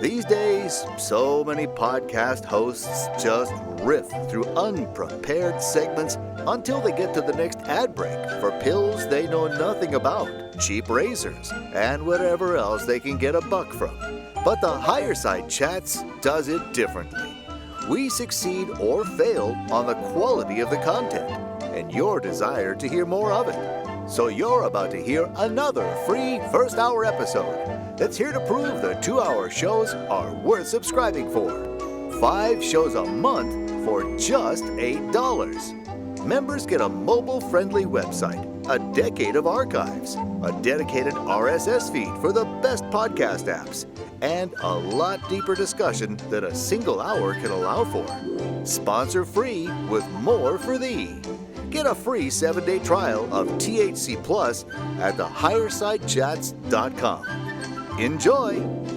These days, so many podcast hosts just riff through unprepared segments until they get to the next ad break for pills they know nothing about, cheap razors, and whatever else they can get a buck from. But the Higher Side Chats does it differently. We succeed or fail on the quality of the content and your desire to hear more of it. So you're about to hear another free first-hour episode that's here to prove the 2-hour shows are worth subscribing for. 5 shows a month for just $8. Members get a mobile-friendly website, a decade of archives, a dedicated RSS feed for the best podcast apps, and a lot deeper discussion than a single hour can allow for. Sponsor free with more for thee. Get a free 7-day trial of THC Plus at thehighersidechats.com. Enjoy! In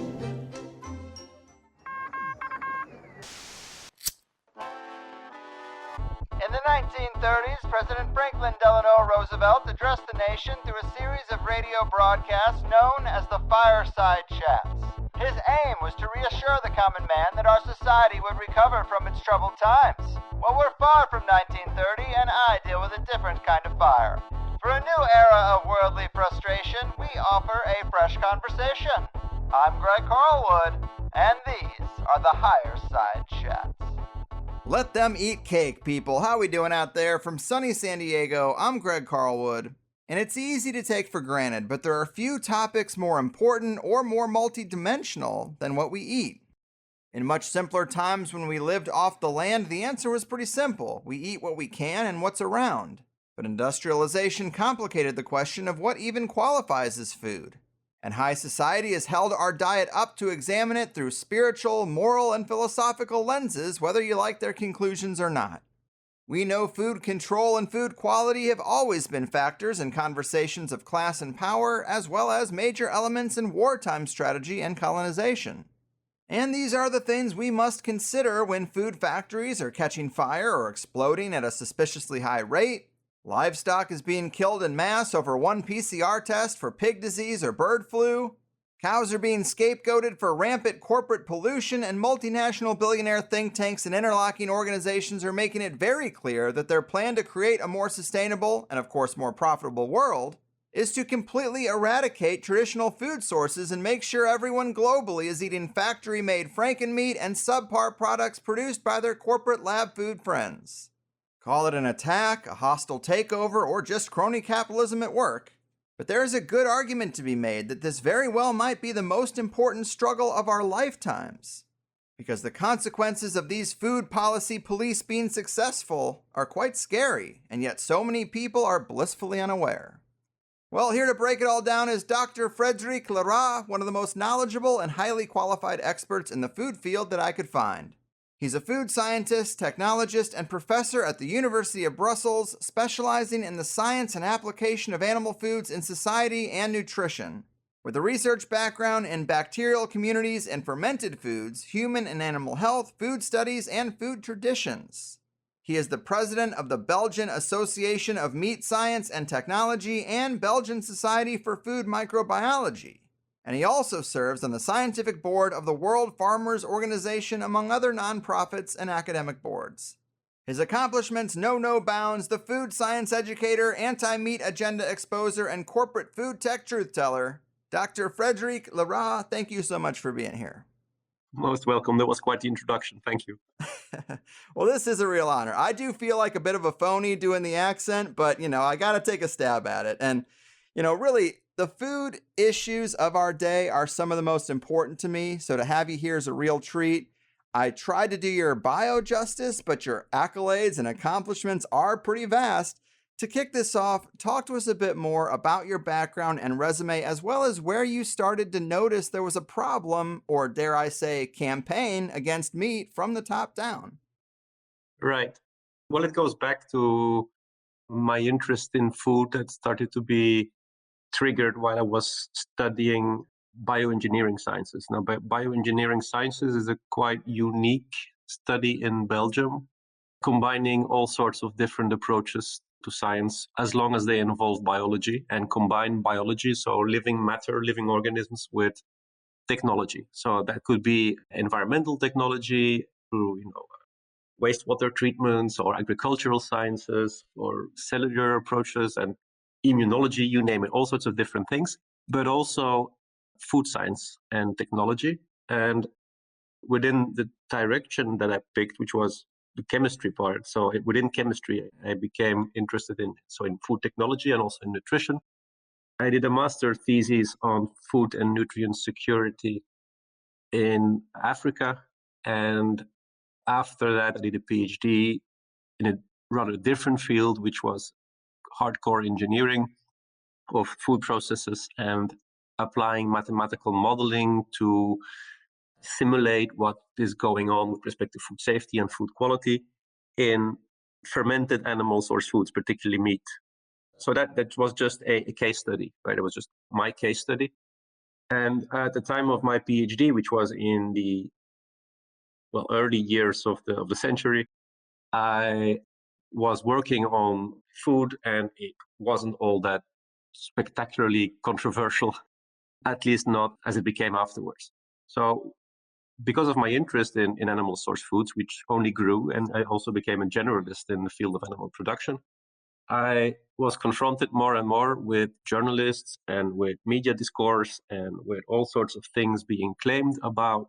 the 1930s, President Franklin Delano Roosevelt addressed the nation through a series of radio broadcasts known as the Fireside Chats. His aim was to reassure the common man that our society would recover from its troubled times. Well, we're far from 1930, and I deal with a different kind of fire. For a new era of worldly frustration, we offer a fresh conversation. I'm Greg Carlwood, and these are the Higher Side Chats. Let them eat cake, people. How we doing out there? From sunny San Diego, I'm Greg Carlwood. And it's easy to take for granted, but there are few topics more important or more multidimensional than what we eat. In much simpler times when we lived off the land, the answer was pretty simple. We eat what we can and what's around. But industrialization complicated the question of what even qualifies as food. And high society has held our diet up to examine it through spiritual, moral, and philosophical lenses, whether you like their conclusions or not. We know food control and food quality have always been factors in conversations of class and power, as well as major elements in wartime strategy and colonization. And these are the things we must consider when food factories are catching fire or exploding at a suspiciously high rate, livestock is being killed en masse over one PCR test for pig disease or bird flu, cows are being scapegoated for rampant corporate pollution, and multinational billionaire think tanks and interlocking organizations are making it very clear that their plan to create a more sustainable and, of course, more profitable world is to completely eradicate traditional food sources and make sure everyone globally is eating factory-made Frankenmeat and subpar products produced by their corporate lab food friends. Call it an attack, a hostile takeover, or just crony capitalism at work. But there is a good argument to be made that this very well might be the most important struggle of our lifetimes, because the consequences of these food policy police being successful are quite scary, and yet so many people are blissfully unaware. Well, here to break it all down is Dr. Frédéric Leroy, one of the most knowledgeable and highly qualified experts in the food field that I could find. He's a food scientist, technologist, and professor at the University of Brussels, specializing in the science and application of animal foods in society and nutrition, with a research background in bacterial communities and fermented foods, human and animal health, food studies, and food traditions. He is the president of the Belgian Association of Meat Science and Technology and Belgian Society for Food Microbiology. And he also serves on the scientific board of the World Farmers Organization, among other nonprofits and academic boards. His accomplishments know no bounds: the food science educator, anti-meat agenda exposer, and corporate food tech truth teller. Dr. Frédéric Leroy, thank you so much for being here. Most welcome. That was quite the introduction. Thank you. Well, this is a real honor. I do feel like a bit of a phony doing the accent, but, I got to take a stab at it. And, really, the food issues of our day are some of the most important to me, so to have you here is a real treat. I tried to do your bio justice, but your accolades and accomplishments are pretty vast. To kick this off, talk to us a bit more about your background and resume, as well as where you started to notice there was a problem, or dare I say, campaign against meat from the top down. Right. Well, it goes back to my interest in food that started to be triggered while I was studying bioengineering sciences. Now, bioengineering sciences is a quite unique study in Belgium, combining all sorts of different approaches to science as long as they involve biology and combine biology, so living matter, living organisms, with technology. So that could be environmental technology through, wastewater treatments, or agricultural sciences, or cellular approaches, and immunology, you name it, all sorts of different things, but also food science and technology. And within the direction that I picked, which was the chemistry part, so within chemistry, I became interested in food technology and also in nutrition. I did a master's thesis on food and nutrient security in Africa, and after that, I did a PhD in a rather different field, which was hardcore engineering of food processes and applying mathematical modeling to simulate what is going on with respect to food safety and food quality in fermented animal source foods, particularly meat. So that was just a case study, right? It was just my case study. And at the time of my PhD, which was in the early years of the century, I was working on food, and it wasn't all that spectacularly controversial, at least not as it became afterwards. So because of my interest in animal source foods, which only grew, and I also became a generalist in the field of animal production, I was confronted more and more with journalists and with media discourse and with all sorts of things being claimed about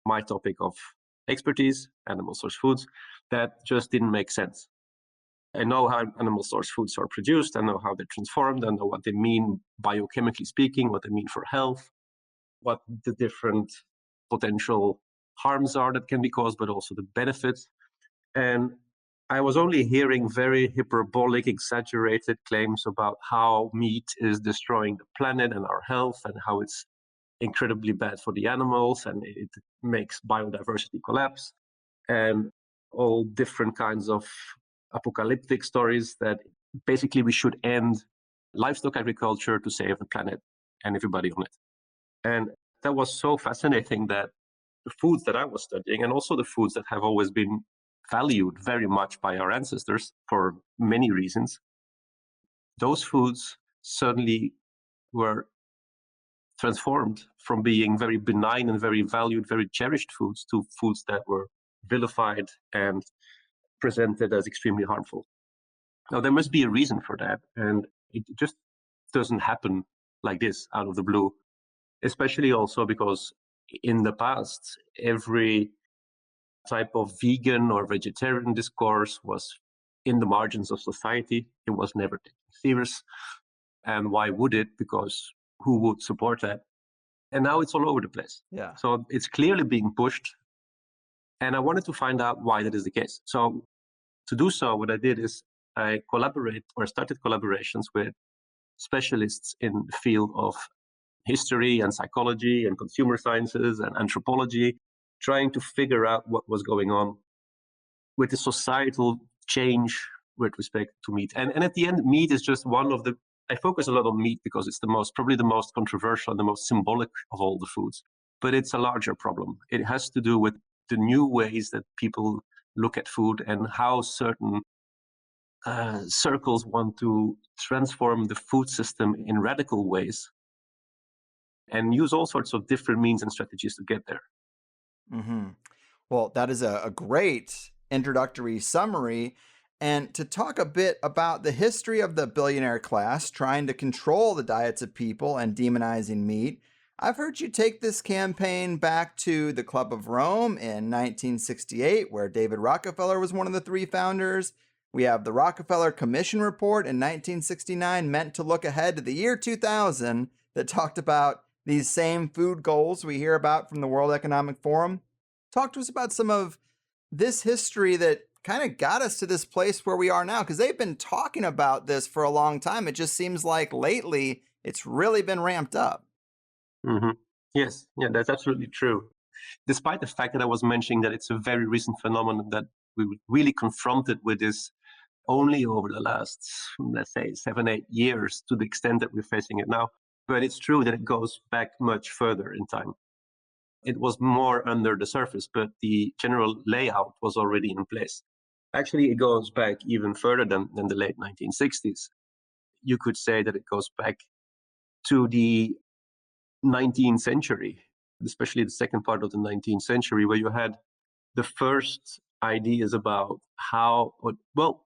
my topic of expertise, animal source foods, that just didn't make sense. I know how animal source foods are produced, I know how they're transformed, I know what they mean biochemically speaking, what they mean for health, what the different potential harms are that can be caused, but also the benefits. And I was only hearing very hyperbolic, exaggerated claims about how meat is destroying the planet and our health, and how it's incredibly bad for the animals, and it makes biodiversity collapse, and all different kinds of apocalyptic stories that basically we should end livestock agriculture to save the planet and everybody on it. And that was so fascinating that the foods that I was studying, and also the foods that have always been valued very much by our ancestors for many reasons, those foods suddenly were transformed from being very benign and very valued, very cherished foods, to foods that were vilified and presented as extremely harmful. Now, there must be a reason for that, and it just doesn't happen like this out of the blue, especially also because in the past, every type of vegan or vegetarian discourse was in the margins of society. It was never taken serious. And why would it? Because who would support that? And now it's all over the place. Yeah. So it's clearly being pushed. And I wanted to find out why that is the case. So to do so, what I did is I started collaborations with specialists in the field of history and psychology and consumer sciences and anthropology, trying to figure out what was going on with the societal change with respect to meat. And at the end, meat is just one of the, I focus a lot on meat because it's probably the most controversial and the most symbolic of all the foods, but it's a larger problem. It has to do with the new ways that people look at food and how certain circles want to transform the food system in radical ways and use all sorts of different means and strategies to get there. Mm-hmm. Well, that is a great introductory summary. And to talk a bit about the history of the billionaire class trying to control the diets of people and demonizing meat, I've heard you take this campaign back to the Club of Rome in 1968, where David Rockefeller was one of the three founders. We have the Rockefeller Commission report in 1969, meant to look ahead to the year 2000, that talked about these same food goals we hear about from the World Economic Forum. Talk to us about some of this history that kind of got us to this place where we are now, because they've been talking about this for a long time. It just seems like lately it's really been ramped up. Mm-hmm. Yes, yeah, that's absolutely true. Despite the fact that I was mentioning that it's a very recent phenomenon that we were really confronted with this only over the last, let's say, 7-8 years, to the extent that we're facing it now. But it's true that it goes back much further in time. It was more under the surface, but the general layout was already in place. Actually, it goes back even further than the late 1960s. You could say that it goes back to the 19th century, especially the second part of the 19th century, where you had the first ideas about how, well,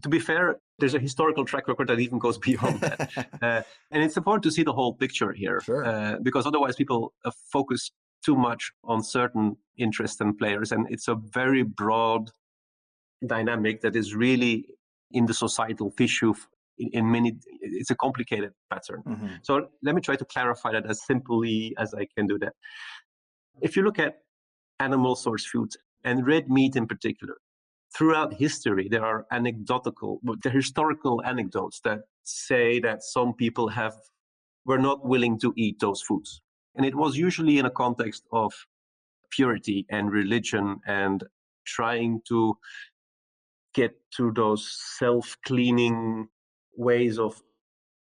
to be fair, there's a historical track record that even goes beyond that. And it's important to see the whole picture here, Sure. because otherwise people focus too much on certain interests and players. And it's a very broad dynamic that is really in the societal tissue in many, it's a complicated pattern. Mm-hmm. So let me try to clarify that as simply as I can do that. If you look at animal source foods and red meat in particular, throughout history, there are historical anecdotes that say that some people were not willing to eat those foods. And it was usually in a context of purity and religion and trying to get to those self-cleaning ways of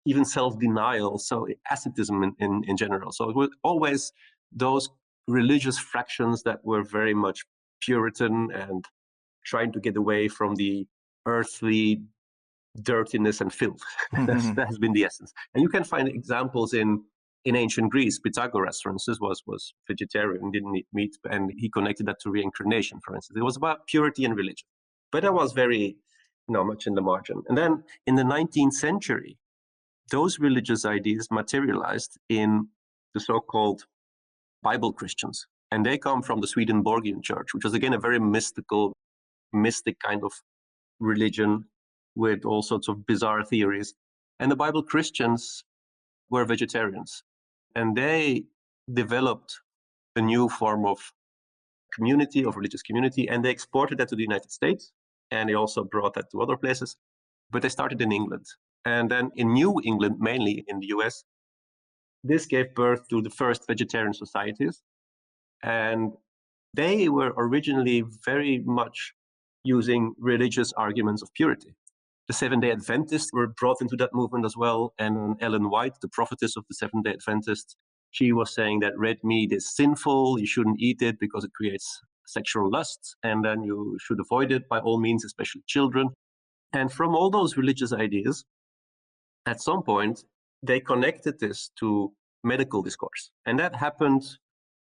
even self-denial, so asceticism in general. So it was always those religious fractions that were very much Puritan and trying to get away from the earthly dirtiness and filth. That has been the essence. And you can find examples in ancient Greece. Pythagoras, for instance, was vegetarian, didn't eat meat, and he connected that to reincarnation, for instance. It was about purity and religion. But that was very, much in the margin. And then in the 19th century, those religious ideas materialized in the so-called Bible Christians. And they come from the Swedenborgian church, which was again a very mystic kind of religion with all sorts of bizarre theories. And the Bible Christians were vegetarians. And they developed a new form of community, of religious community, and they exported that to the United States. And they also brought that to other places. But they started in England. And then in New England, mainly in the US, this gave birth to the first vegetarian societies. And they were originally very much using religious arguments of purity. The Seventh-day Adventists were brought into that movement as well. And Ellen White, the prophetess of the Seventh-day Adventists, she was saying that red meat is sinful, you shouldn't eat it because it creates sexual lust, and then you should avoid it by all means, especially children. And from all those religious ideas, at some point, they connected this to medical discourse. And that happened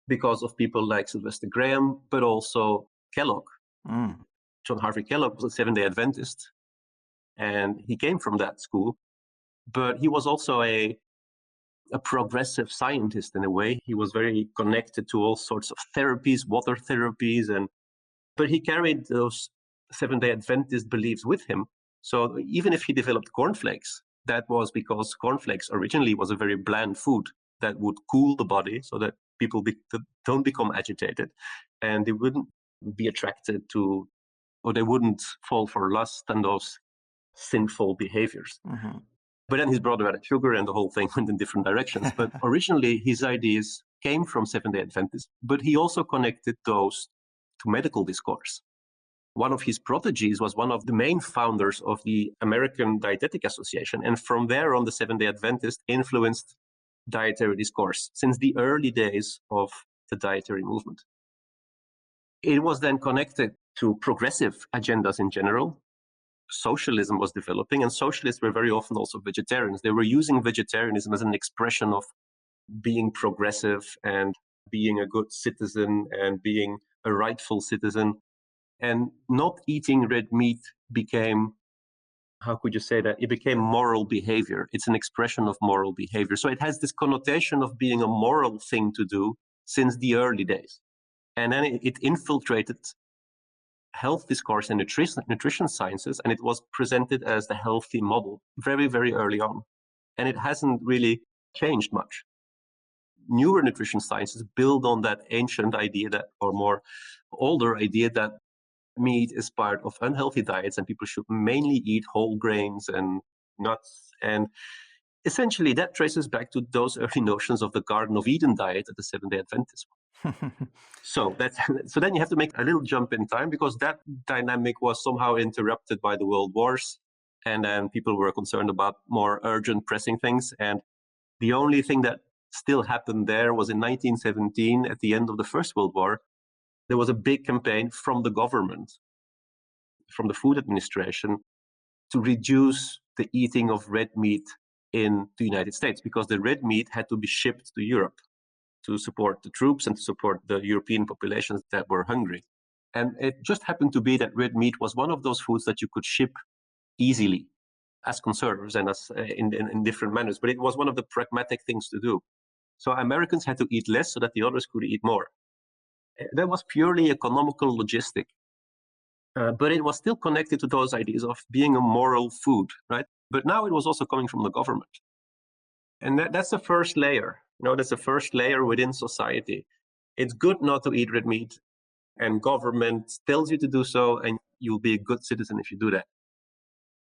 because of people like Sylvester Graham, but also Kellogg. John Harvey Kellogg was a Seventh-day Adventist, and he came from that school, but he was also a progressive scientist in a way. He was very connected to all sorts of therapies, water therapies, but he carried those Seventh-day Adventist beliefs with him. So even if he developed cornflakes, that was because cornflakes originally was a very bland food that would cool the body so that people don't become agitated, and they wouldn't be attracted to, or they wouldn't fall for lust and those sinful behaviors. Mm-hmm. But then his brother added sugar and the whole thing went in different directions. But originally his ideas came from Seventh-day Adventists, but he also connected those to medical discourse. One of his protégés was one of the main founders of the American Dietetic Association. And from there on, the Seventh-day Adventists influenced dietary discourse since the early days of the dietary movement. It was then connected to progressive agendas in general. Socialism was developing, and socialists were very often also vegetarians. They were using vegetarianism as an expression of being progressive and being a good citizen and being a rightful citizen. And not eating red meat became, how could you say that? It became moral behavior. It's an expression of moral behavior. So it has this connotation of being a moral thing to do since the early days. And then it infiltrated health discourse and nutrition sciences, and it was presented as the healthy model very, very early on. And it hasn't really changed much. Newer nutrition sciences build on that ancient idea or more older idea that meat is part of unhealthy diets and people should mainly eat whole grains and nuts. And essentially that traces back to those early notions of the Garden of Eden diet that the Seventh-day Adventists. So then you have to make a little jump in time, because that dynamic was somehow interrupted by the world wars, and then people were concerned about more urgent, pressing things. And the only thing that still happened there was in 1917, at the end of the First World War, there was a big campaign from the government from the Food Administration to reduce the eating of red meat in the United States, because the red meat had to be shipped to Europe to support the troops and to support the European populations that were hungry. And it just happened to be that red meat was one of those foods that you could ship easily as conserves and as in different manners. But it was one of the pragmatic things to do. So Americans had to eat less so that the others could eat more. That was purely economical logistic. But it was still connected to those ideas of being a moral food, right? But now it was also coming from the government. And that's the first layer. That's the first layer within society. It's good not to eat red meat, and government tells you to do so, and you'll be a good citizen if you do that.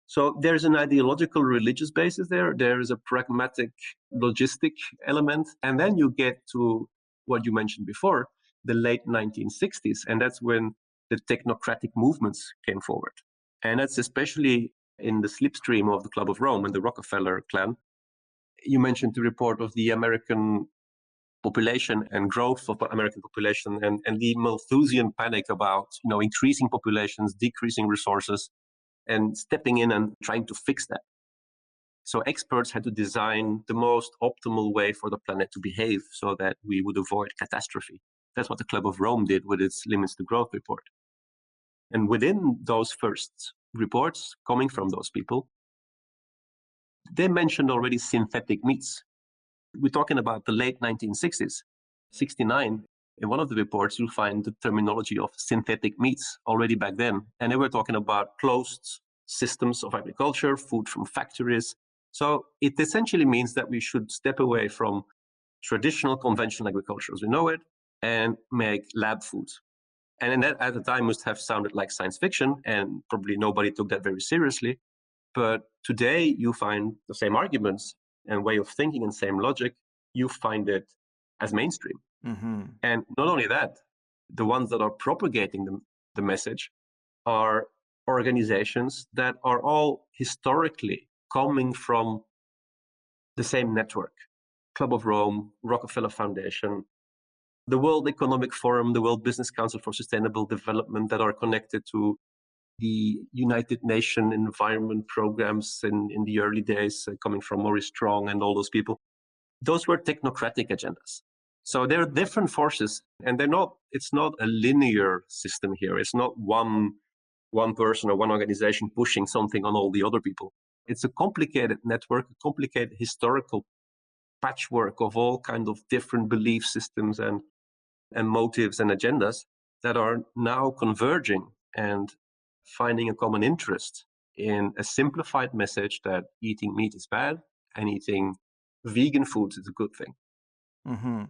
So there's an ideological religious basis there. There is a pragmatic logistic element. And then you get to what you mentioned before, the late 1960s. And that's when the technocratic movements came forward. And that's especially in the slipstream of the Club of Rome and the Rockefeller clan. You mentioned the report of the American population and growth of the American population and the Malthusian panic about increasing populations, decreasing resources, and stepping in and trying to fix that. So experts had to design the most optimal way for the planet to behave so that we would avoid catastrophe. That's what the Club of Rome did with its Limits to Growth report. And within those first reports coming from those people, they mentioned already synthetic meats. We're talking about the late 1960s, 69. In one of the reports, you'll find the terminology of synthetic meats already back then. And they were talking about closed systems of agriculture, food from factories. So it essentially means that we should step away from traditional conventional agriculture as we know it and make lab foods. And that at the time must have sounded like science fiction, and probably nobody took that very seriously. But today you find the same arguments and way of thinking and same logic, you find it as mainstream. Mm-hmm. And not only that, the ones that are propagating the message are organizations that are all historically coming from the same network. Club of Rome, Rockefeller Foundation, the World Economic Forum, the World Business Council for Sustainable Development, that are connected to the United Nations environment programs in the early days, coming from Maurice Strong and all those people. Those were technocratic agendas. So there are different forces, and it's not a linear system here. It's not one person or one organization pushing something on all the other people. It's a complicated network, a complicated historical patchwork of all kinds of different belief systems and motives and agendas that are now converging and finding a common interest in a simplified message that eating meat is bad and eating vegan foods is a good thing. Mm-hmm.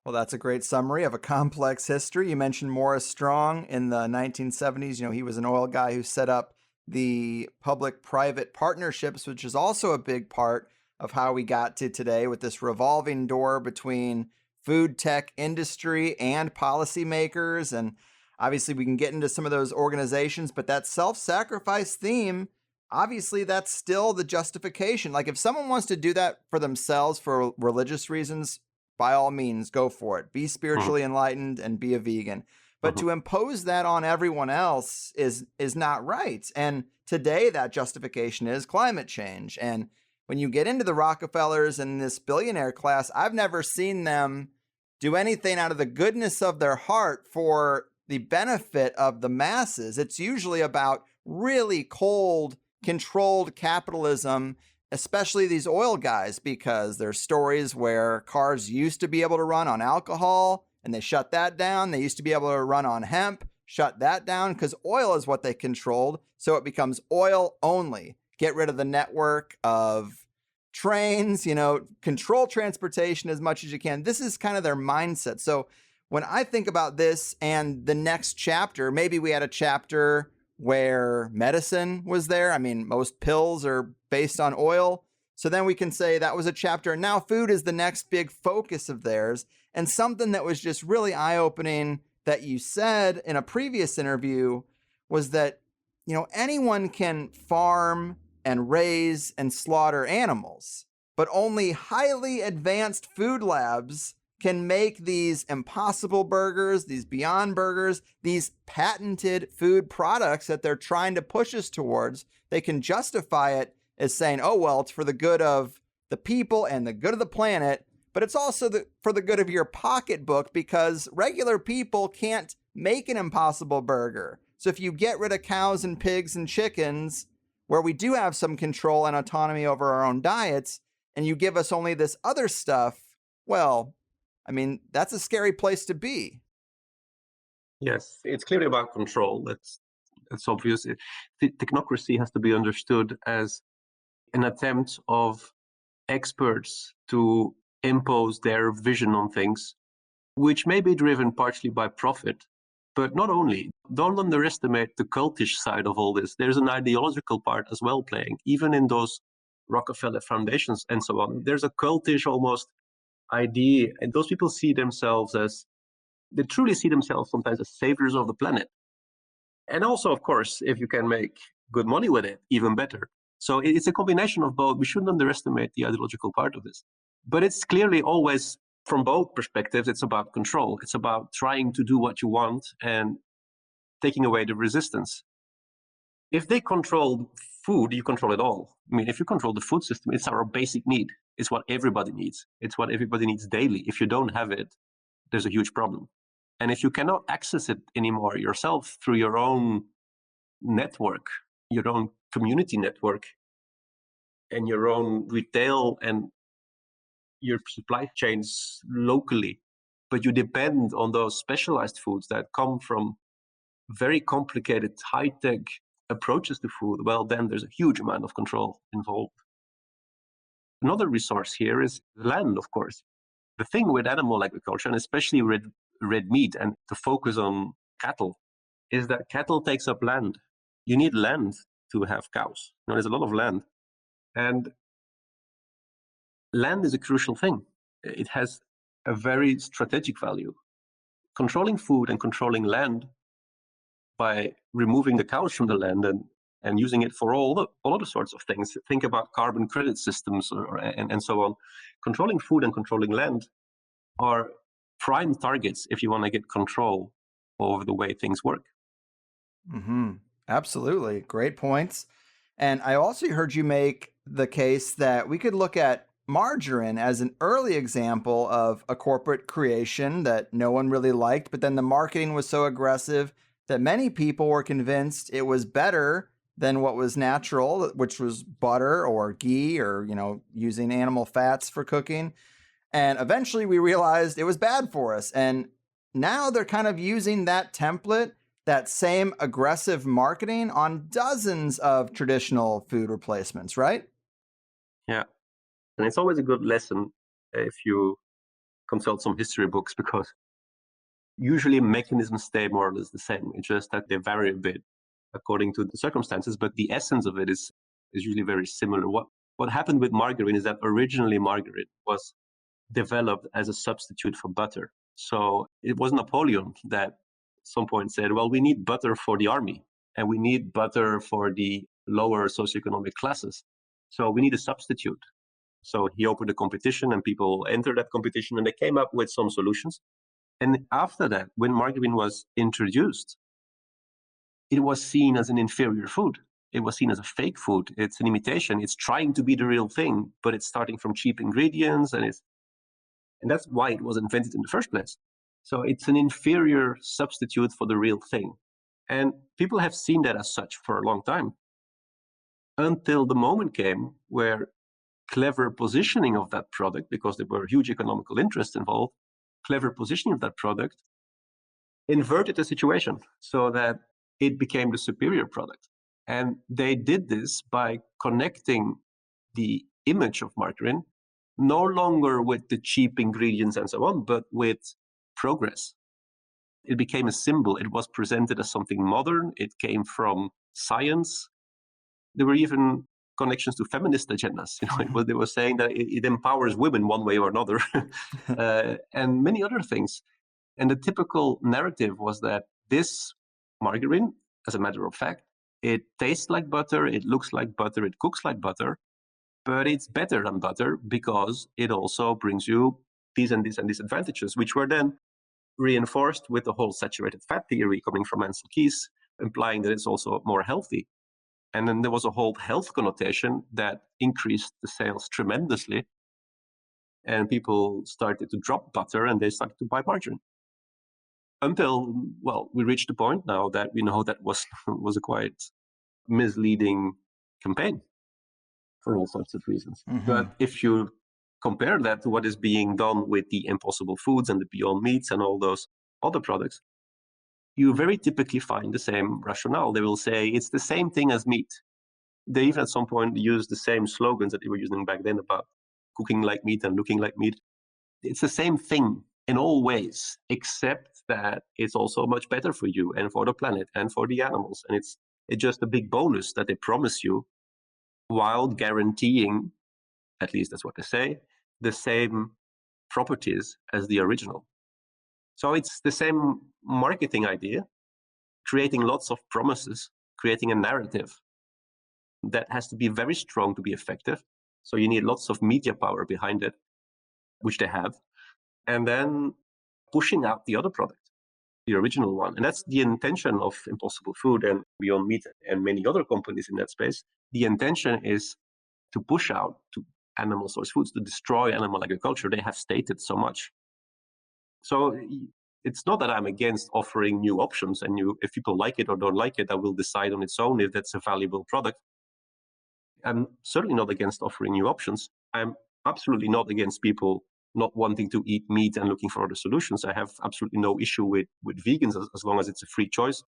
Well, that's a great summary of a complex history. You mentioned Maurice Strong in the 1970s. He was an oil guy who set up the public-private partnerships, which is also a big part of how we got to today with this revolving door between food tech industry and policymakers. And obviously we can get into some of those organizations, but that self-sacrifice theme, obviously that's still the justification. Like if someone wants to do that for themselves for religious reasons, by all means, go for it. Be spiritually enlightened and be a vegan. But to impose that on everyone else is not right. And today that justification is climate change. And when you get into the Rockefellers and this billionaire class, I've never seen them do anything out of the goodness of their heart for the benefit of the masses. It's usually about really cold, controlled capitalism, especially these oil guys, because there's stories where cars used to be able to run on alcohol and they shut that down. They used to be able to run on hemp, shut that down because oil is what they controlled. So it becomes oil only. Get rid of the network of trains, control transportation as much as you can. This is kind of their mindset. So when I think about this and the next chapter, maybe we had a chapter where medicine was there. I mean, most pills are based on oil. So then we can say that was a chapter. And now food is the next big focus of theirs. And something that was just really eye-opening that you said in a previous interview was that, anyone can farm and raise and slaughter animals, but only highly advanced food labs can make these impossible burgers, these beyond burgers, these patented food products that they're trying to push us towards. They can justify it as saying, oh, well, it's for the good of the people and the good of the planet, but it's also for the good of your pocketbook, because regular people can't make an impossible burger. So if you get rid of cows and pigs and chickens, where we do have some control and autonomy over our own diets, and you give us only this other stuff, well, I mean, that's a scary place to be. Yes, it's clearly about control. That's obvious. Technocracy has to be understood as an attempt of experts to impose their vision on things, which may be driven partially by profit, but not only. Don't underestimate the cultish side of all this. There's an ideological part as well playing, even in those Rockefeller foundations and so on. There's a cultish almost idea, and those people they truly see themselves sometimes as saviors of the planet. And also, of course, if you can make good money with it, even better. So it's a combination of both. We shouldn't underestimate the ideological part of this. But it's clearly always, from both perspectives, it's about control. It's about trying to do what you want and taking away the resistance. If they control food, you control it all. I mean, if you control the food system, it's our basic need. It's what everybody needs. It's what everybody needs daily. If you don't have it, there's a huge problem. And if you cannot access it anymore yourself through your own network, your own community network, and your own retail and your supply chains locally, but you depend on those specialized foods that come from very complicated, high-tech approaches to food, well, then there's a huge amount of control involved. Another resource here is land, of course. The thing with animal agriculture, and especially red meat, and to focus on cattle, is that cattle takes up land. You need land to have cows. There's a lot of land. And land is a crucial thing. It has a very strategic value. Controlling food and controlling land by removing the cows from the land and using it for all other sorts of things. Think about carbon credit systems and so on. Controlling food and controlling land are prime targets if you want to get control over the way things work. Mm-hmm. Absolutely. Great points. And I also heard you make the case that we could look at margarine as an early example of a corporate creation that no one really liked, but then the marketing was so aggressive that many people were convinced it was better than what was natural, which was butter or ghee or, using animal fats for cooking. And eventually we realized it was bad for us. And now they're kind of using that template, that same aggressive marketing on dozens of traditional food replacements, right? Yeah. And it's always a good lesson if you consult some history books, because usually mechanisms stay more or less the same. It's just that they vary a bit according to the circumstances, but the essence of it is usually very similar. What happened with margarine is that originally margarine was developed as a substitute for butter. So it was Napoleon that at some point said, well, we need butter for the army and we need butter for the lower socioeconomic classes. So we need a substitute. So he opened a competition and people entered that competition and they came up with some solutions. And after that, when margarine was introduced, it was seen as an inferior food. It was seen as a fake food. It's an imitation. It's trying to be the real thing, but it's starting from cheap ingredients. And that's why it was invented in the first place. So it's an inferior substitute for the real thing. And people have seen that as such for a long time, until the moment came where clever positioning of that product, because there were huge economical interests involved, clever positioning of that product inverted the situation so that it became the superior product. And they did this by connecting the image of margarine no longer with the cheap ingredients and so on, but with progress. It became a symbol. It was presented as something modern. It came from science. There were even connections to feminist agendas. They were saying that it empowers women one way or another, and many other things. And the typical narrative was that this margarine, as a matter of fact, it tastes like butter, it looks like butter, it cooks like butter, but it's better than butter because it also brings you these and these and these advantages, which were then reinforced with the whole saturated fat theory coming from Ansel Keys, implying that it's also more healthy. And then there was a whole health connotation that increased the sales tremendously. And people started to drop butter and they started to buy margarine. Until, well, we reached the point now that we know that was a quite misleading campaign for all sorts of reasons. Mm-hmm. But if you compare that to what is being done with the Impossible Foods and the Beyond Meats and all those other products, you very typically find the same rationale. They will say it's the same thing as meat. They even at some point use the same slogans that they were using back then about cooking like meat and looking like meat. It's the same thing in all ways, except that it's also much better for you and for the planet and for the animals. And it's just a big bonus that they promise you while guaranteeing, at least that's what they say, the same properties as the original. So it's the same marketing idea, creating lots of promises, creating a narrative that has to be very strong to be effective. So you need lots of media power behind it, which they have, and then pushing out the other product, the original one. And that's the intention of Impossible Food and Beyond Meat and many other companies in that space. The intention is to push out to animal source foods, to destroy animal agriculture. They have stated so much. So it's not that I'm against offering new options, and if people like it or don't like it, I will decide on its own if that's a valuable product. I'm certainly not against offering new options. I'm absolutely not against people not wanting to eat meat and looking for other solutions. I have absolutely no issue with vegans as long as it's a free choice.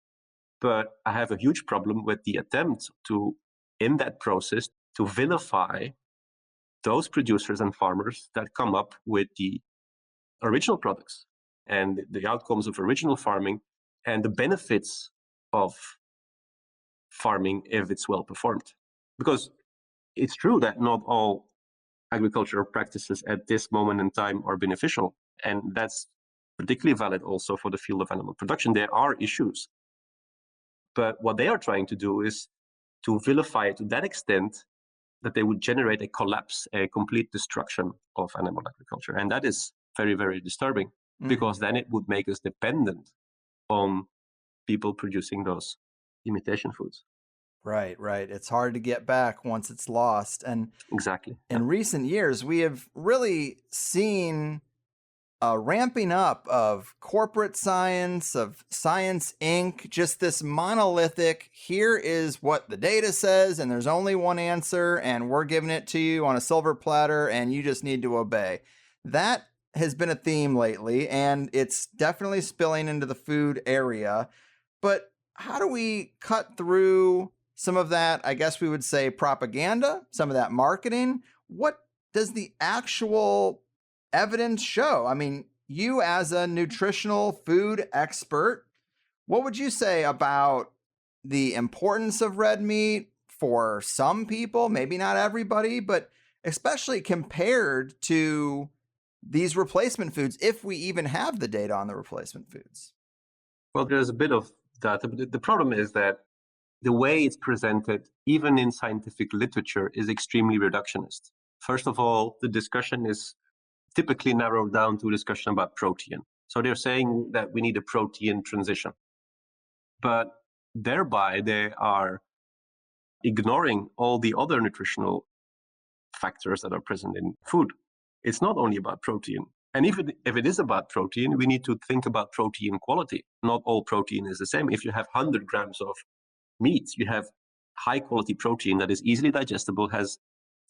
But I have a huge problem with the attempt to, in that process, to vilify those producers and farmers that come up with the original products and the outcomes of original farming and the benefits of farming if it's well performed. Because it's true that not all agricultural practices at this moment in time are beneficial. And that's particularly valid also for the field of animal production. There are issues. But what they are trying to do is to vilify it to that extent that they would generate a collapse, a complete destruction of animal agriculture. And that is very, very disturbing, because then it would make us dependent on people producing those imitation foods. Right. It's hard to get back once it's lost. And exactly. In recent years, we have really seen a ramping up of corporate science, of Science Inc., just this monolithic, here is what the data says, and there's only one answer, and we're giving it to you on a silver platter, and you just need to obey. That has been a theme lately, and it's definitely spilling into the food area. But how do we cut through some of that, I guess we would say, propaganda, some of that marketing? What does the actual evidence show? I mean, you as a nutritional food expert, what would you say about the importance of red meat for some people, maybe not everybody, but especially compared to these replacement foods, if we even have the data on the replacement foods? Well, there's a bit of that. The problem is that the way it's presented, even in scientific literature, is extremely reductionist. First of all, the discussion is typically narrowed down to a discussion about protein. So they're saying that we need a protein transition. But thereby, they are ignoring all the other nutritional factors that are present in food. It's not only about protein. And even if it is about protein, we need to think about protein quality. Not all protein is the same. If you have 100 grams of meat, you have high quality protein that is easily digestible, has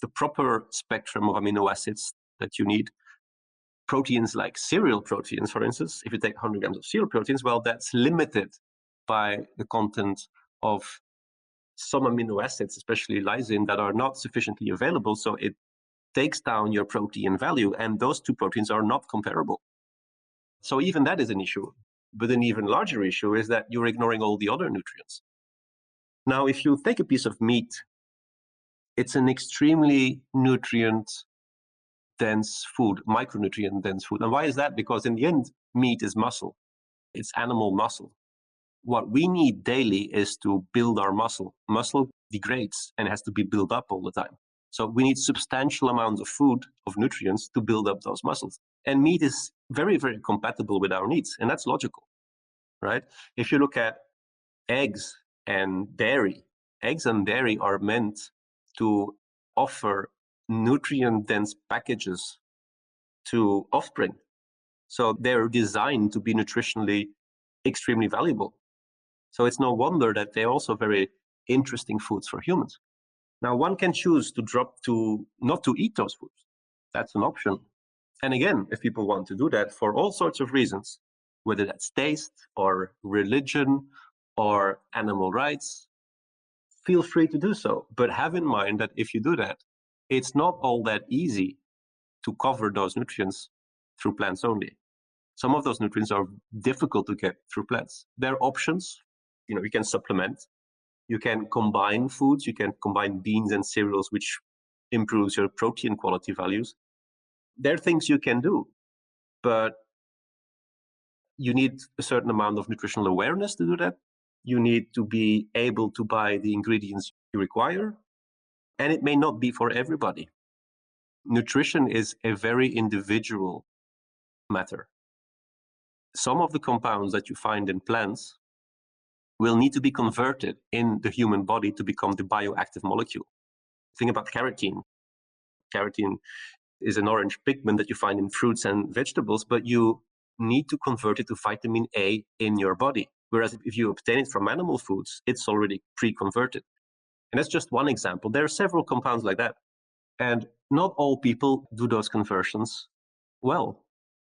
the proper spectrum of amino acids that you need. Proteins like cereal proteins, for instance, if you take 100 grams of cereal proteins, well, that's limited by the content of some amino acids, especially lysine, that are not sufficiently available. So it takes down your protein value, and those two proteins are not comparable. So even that is an issue. But an even larger issue is that you're ignoring all the other nutrients. Now, if you take a piece of meat, it's an extremely nutrient-dense food, micronutrient-dense food. And why is that? Because in the end, meat is muscle. It's animal muscle. What we need daily is to build our muscle. Muscle degrades and has to be built up all the time. So we need substantial amounts of food, of nutrients, to build up those muscles. And meat is very, very compatible with our needs, and that's logical, right? If you look at eggs and dairy, eggs and dairy are meant to offer nutrient-dense packages to offspring. So they're designed to be nutritionally extremely valuable. So it's no wonder that they're also very interesting foods for humans. Now, one can choose to drop to not to eat those foods. That's an option. And again, if people want to do that for all sorts of reasons, whether that's taste or religion or animal rights, feel free to do so. But have in mind that if you do that, it's not all that easy to cover those nutrients through plants only. Some of those nutrients are difficult to get through plants. There are options. You can supplement. You can combine foods. You can combine beans and cereals, which improves your protein quality values. There are things you can do, but you need a certain amount of nutritional awareness to do that. You need to be able to buy the ingredients you require, and it may not be for everybody. Nutrition is a very individual matter. Some of the compounds that you find in plants will need to be converted in the human body to become the bioactive molecule. Think about carotene. Carotene is an orange pigment that you find in fruits and vegetables, but you need to convert it to vitamin A in your body. Whereas if you obtain it from animal foods, it's already pre-converted. And that's just one example. There are several compounds like that. And not all people do those conversions well.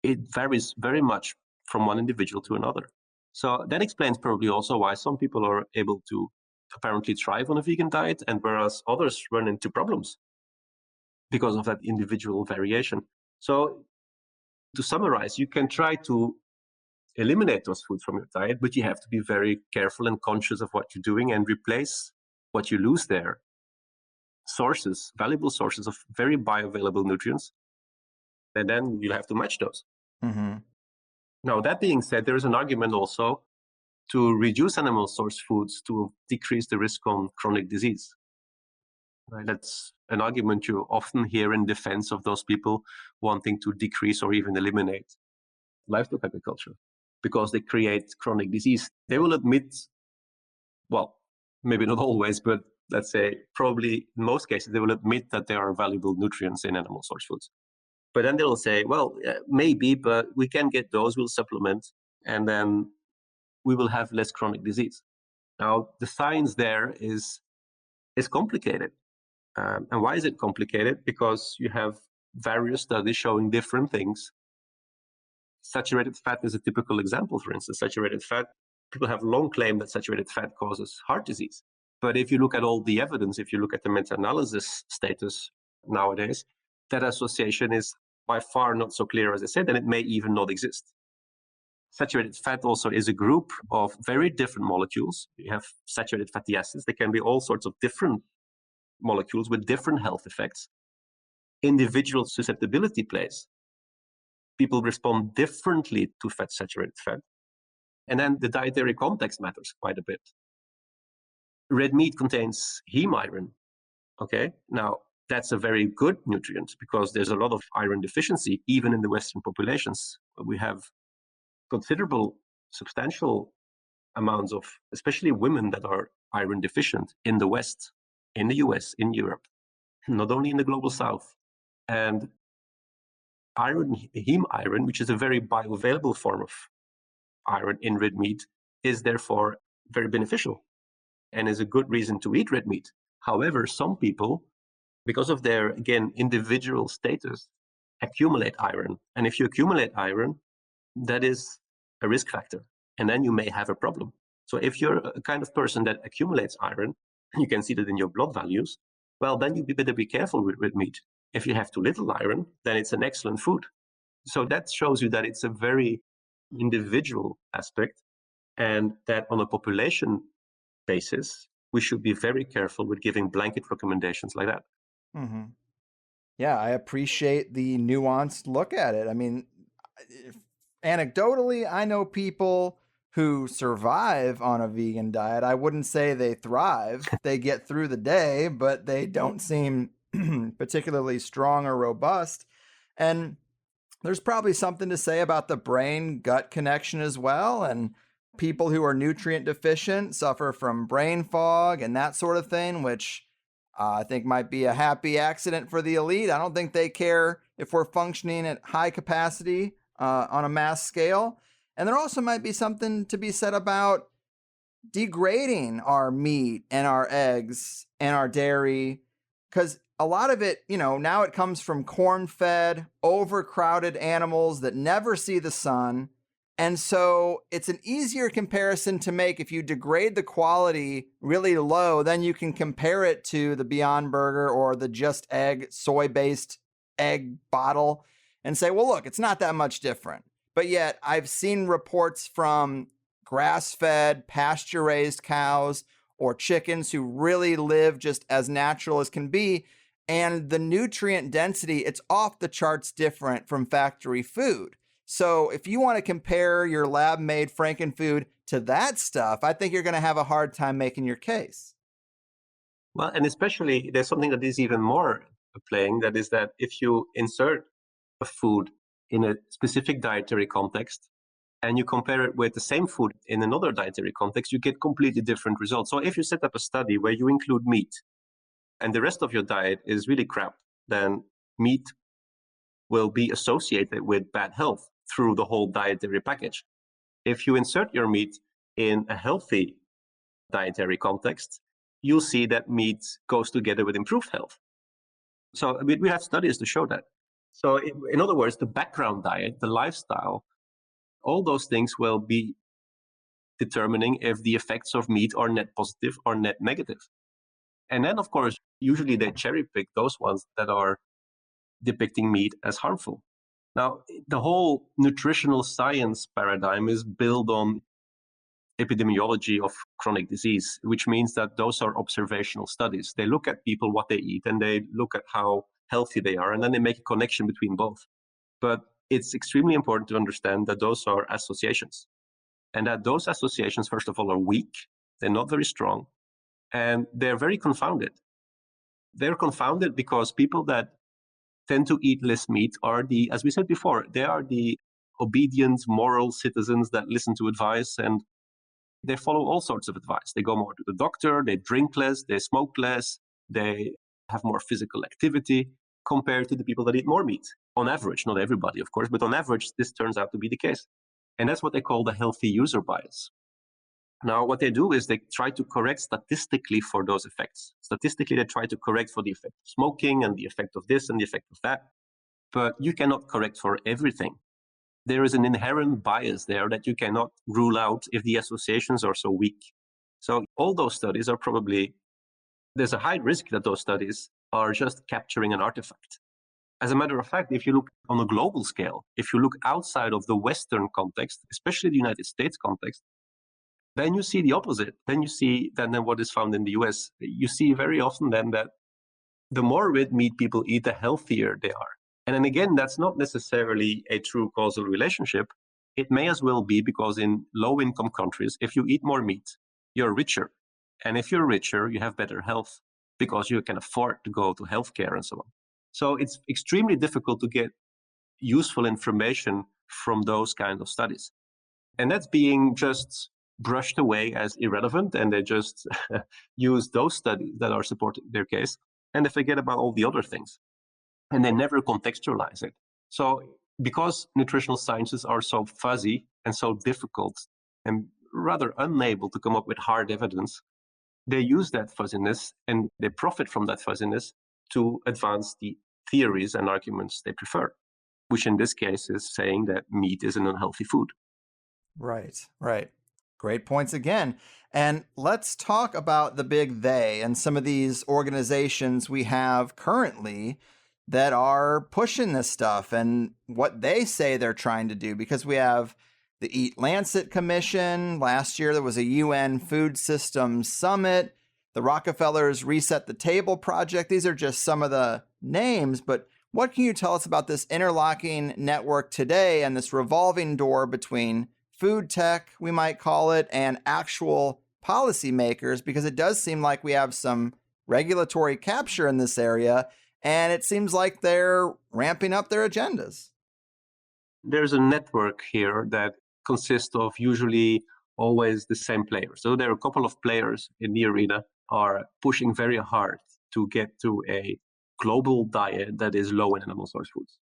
It varies very much from one individual to another. So that explains probably also why some people are able to apparently thrive on a vegan diet, and whereas others run into problems because of that individual variation. So to summarize, you can try to eliminate those foods from your diet, but you have to be very careful and conscious of what you're doing and replace what you lose there. Valuable sources of very bioavailable nutrients, and then you'll have to match those. Mm-hmm. Now, that being said, there is an argument also to reduce animal source foods to decrease the risk on chronic disease. Right? That's an argument you often hear in defense of those people wanting to decrease or even eliminate livestock agriculture because they create chronic disease. They will admit, well, maybe not always, but let's say probably in most cases, they will admit that there are valuable nutrients in animal source foods. But then they'll say, well, maybe, but we can get those, we'll supplement, and then we will have less chronic disease. Now, the science there is complicated. And why is it complicated? Because you have various studies showing different things. Saturated fat is a typical example, for instance. Saturated fat, people have long claimed that saturated fat causes heart disease. But if you look at all the evidence, if you look at the meta-analysis status nowadays, that association is by far not so clear as I said, and it may even not exist. Saturated fat also is a group of very different molecules. You have saturated fatty acids. They can be all sorts of different molecules with different health effects. Individual susceptibility plays. People respond differently to saturated fat. And then the dietary context matters quite a bit. Red meat contains heme iron. Okay, now that's a very good nutrient because there's a lot of iron deficiency, even in the Western populations. We have considerable, substantial amounts of, especially women that are iron deficient in the West, in the US, in Europe, not only in the global South. And heme iron, which is a very bioavailable form of iron in red meat, is therefore very beneficial and is a good reason to eat red meat. However, some people, because of their, again, individual status, accumulate iron. And if you accumulate iron, that is a risk factor. And then you may have a problem. So if you're a kind of person that accumulates iron, you can see that in your blood values, well, then you better be careful with red meat. If you have too little iron, then it's an excellent food. So that shows you that it's a very individual aspect, and that on a population basis, we should be very careful with giving blanket recommendations like that. Mm-hmm. Yeah, I appreciate the nuanced look at it. I mean, anecdotally, I know people who survive on a vegan diet. I wouldn't say they thrive. They get through the day, but they don't seem particularly strong or robust. And There's probably something to say about the brain-gut connection as well, and people who are nutrient deficient suffer from brain fog and that sort of thing, which I think might be a happy accident for the elite. I don't think they care if we're functioning at high capacity on a mass scale. And there also might be something to be said about degrading our meat and our eggs and our dairy, because a lot of it, now it comes from corn-fed, overcrowded animals that never see the sun. And so it's an easier comparison to make. If you degrade the quality really low, then you can compare it to the Beyond Burger or the Just Egg soy-based egg bottle and say, well, look, it's not that much different. But yet I've seen reports from grass-fed, pasture-raised cows or chickens who really live just as natural as can be. And the nutrient density, it's off the charts different from factory food. So if you want to compare your lab-made Frankenfood to that stuff, I think you're going to have a hard time making your case. Well, and especially there's something that is even more playing, that is that if you insert a food in a specific dietary context and you compare it with the same food in another dietary context, you get completely different results. So if you set up a study where you include meat and the rest of your diet is really crap, then meat will be associated with bad health through the whole dietary package. If you insert your meat in a healthy dietary context, you'll see that meat goes together with improved health. So we have studies to show that. So in other words, the background diet, the lifestyle, all those things will be determining if the effects of meat are net positive or net negative. And then, of course, usually they cherry pick those ones that are depicting meat as harmful. Now, the whole nutritional science paradigm is built on epidemiology of chronic disease, which means that those are observational studies. They look at people, what they eat, and they look at how healthy they are, and then they make a connection between both. But it's extremely important to understand that those are associations, and that those associations, first of all, are weak. They're not very strong, and they're very confounded. They're confounded because people that tend to eat less meat are as we said before, they are the obedient, moral citizens that listen to advice and they follow all sorts of advice. They go more to the doctor, they drink less, they smoke less, they have more physical activity compared to the people that eat more meat. On average, not everybody, of course, but on average, this turns out to be the case. And that's what they call the healthy user bias. Now, what they do is they try to correct statistically for those effects. Statistically, they try to correct for the effect of smoking and the effect of this and the effect of that. But you cannot correct for everything. There is an inherent bias there that you cannot rule out if the associations are so weak. So all those studies are there's a high risk that those studies are just capturing an artifact. As a matter of fact, if you look on a global scale, if you look outside of the Western context, especially the United States context, then you see the opposite. Then you see then what is found in the US. You see very often then that the more red meat people eat, the healthier they are. And then again, that's not necessarily a true causal relationship. It may as well be because in low-income countries, if you eat more meat, you're richer. And if you're richer, you have better health because you can afford to go to healthcare and so on. So it's extremely difficult to get useful information from those kinds of studies. And that's being just brushed away as irrelevant, and they just use those studies that are supporting their case, and they forget about all the other things. And they never contextualize it. So because nutritional sciences are so fuzzy and so difficult and rather unable to come up with hard evidence, they use that fuzziness and they profit from that fuzziness to advance the theories and arguments they prefer, which in this case is saying that meat is an unhealthy food. Right. Great points again. And let's talk about the big they and some of these organizations we have currently that are pushing this stuff and what they say they're trying to do, because we have the Eat Lancet Commission. Last year, there was a UN Food Systems Summit, the Rockefellers Reset the Table Project. These are just some of the names, but what can you tell us about this interlocking network today and this revolving door between food tech, we might call it, and actual policymakers? Because it does seem like we have some regulatory capture in this area, and it seems like they're ramping up their agendas. There's a network here that consists of usually always the same players. So there are a couple of players in the arena are pushing very hard to get to a global diet that is low in animal source foods.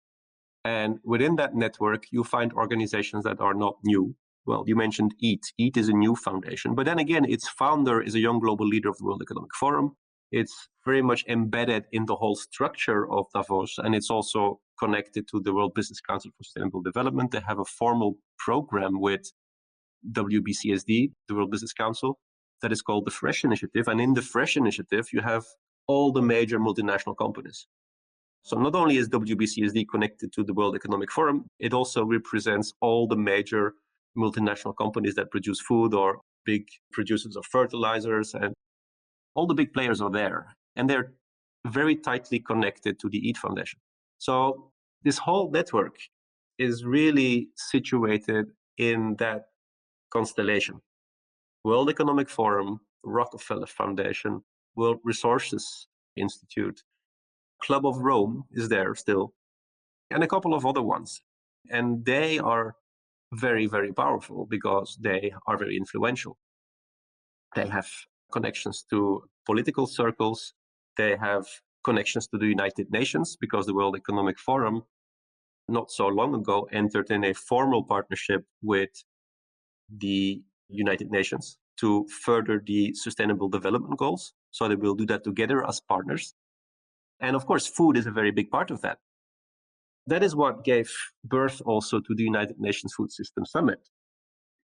And within that network, you find organizations that are not new. Well, you mentioned EAT. EAT is a new foundation, but then again, its founder is a young global leader of the World Economic Forum. It's very much embedded in the whole structure of Davos, and it's also connected to the World Business Council for Sustainable Development. They have a formal program with WBCSD, the World Business Council, that is called the Fresh Initiative. And in the Fresh Initiative, you have all the major multinational companies. So not only is WBCSD connected to the World Economic Forum, it also represents all the major multinational companies that produce food or big producers of fertilizers, and all the big players are there. And they're very tightly connected to the EAT Foundation. So this whole network is really situated in that constellation. World Economic Forum, Rockefeller Foundation, World Resources Institute, Club of Rome is there still, and a couple of other ones. And they are very, very powerful because they are very influential. They have connections to political circles. They have connections to the United Nations because the World Economic Forum, not so long ago, entered in a formal partnership with the United Nations to further the Sustainable Development Goals. So they will do that together as partners. And of course, food is a very big part of that. That is what gave birth also to the United Nations Food System Summit.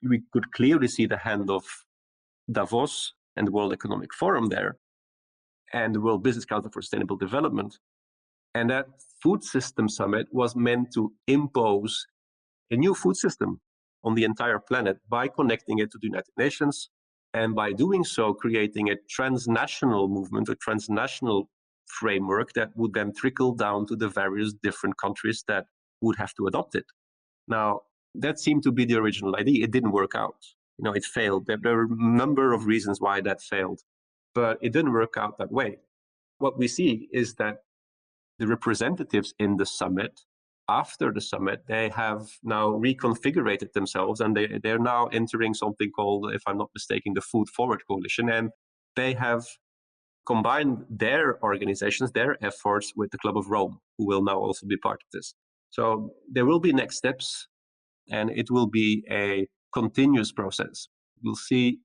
We could clearly see the hand of Davos and the World Economic Forum there, and the World Business Council for Sustainable Development. And that food system summit was meant to impose a new food system on the entire planet by connecting it to the United Nations, and by doing so, creating a transnational movement, a transnational framework that would then trickle down to the various different countries that would have to adopt it. Now, that seemed to be the original idea. It didn't work out. It failed. There are a number of reasons why that failed, but it didn't work out that way. What we see is that the representatives in the summit, after the summit, they have now reconfigured themselves, and they're now entering something called, if I'm not mistaken, the Food Forward Coalition. And they have combined their organizations, their efforts with the Club of Rome, who will now also be part of this. So there will be next steps, and it will be a continuous process. We'll see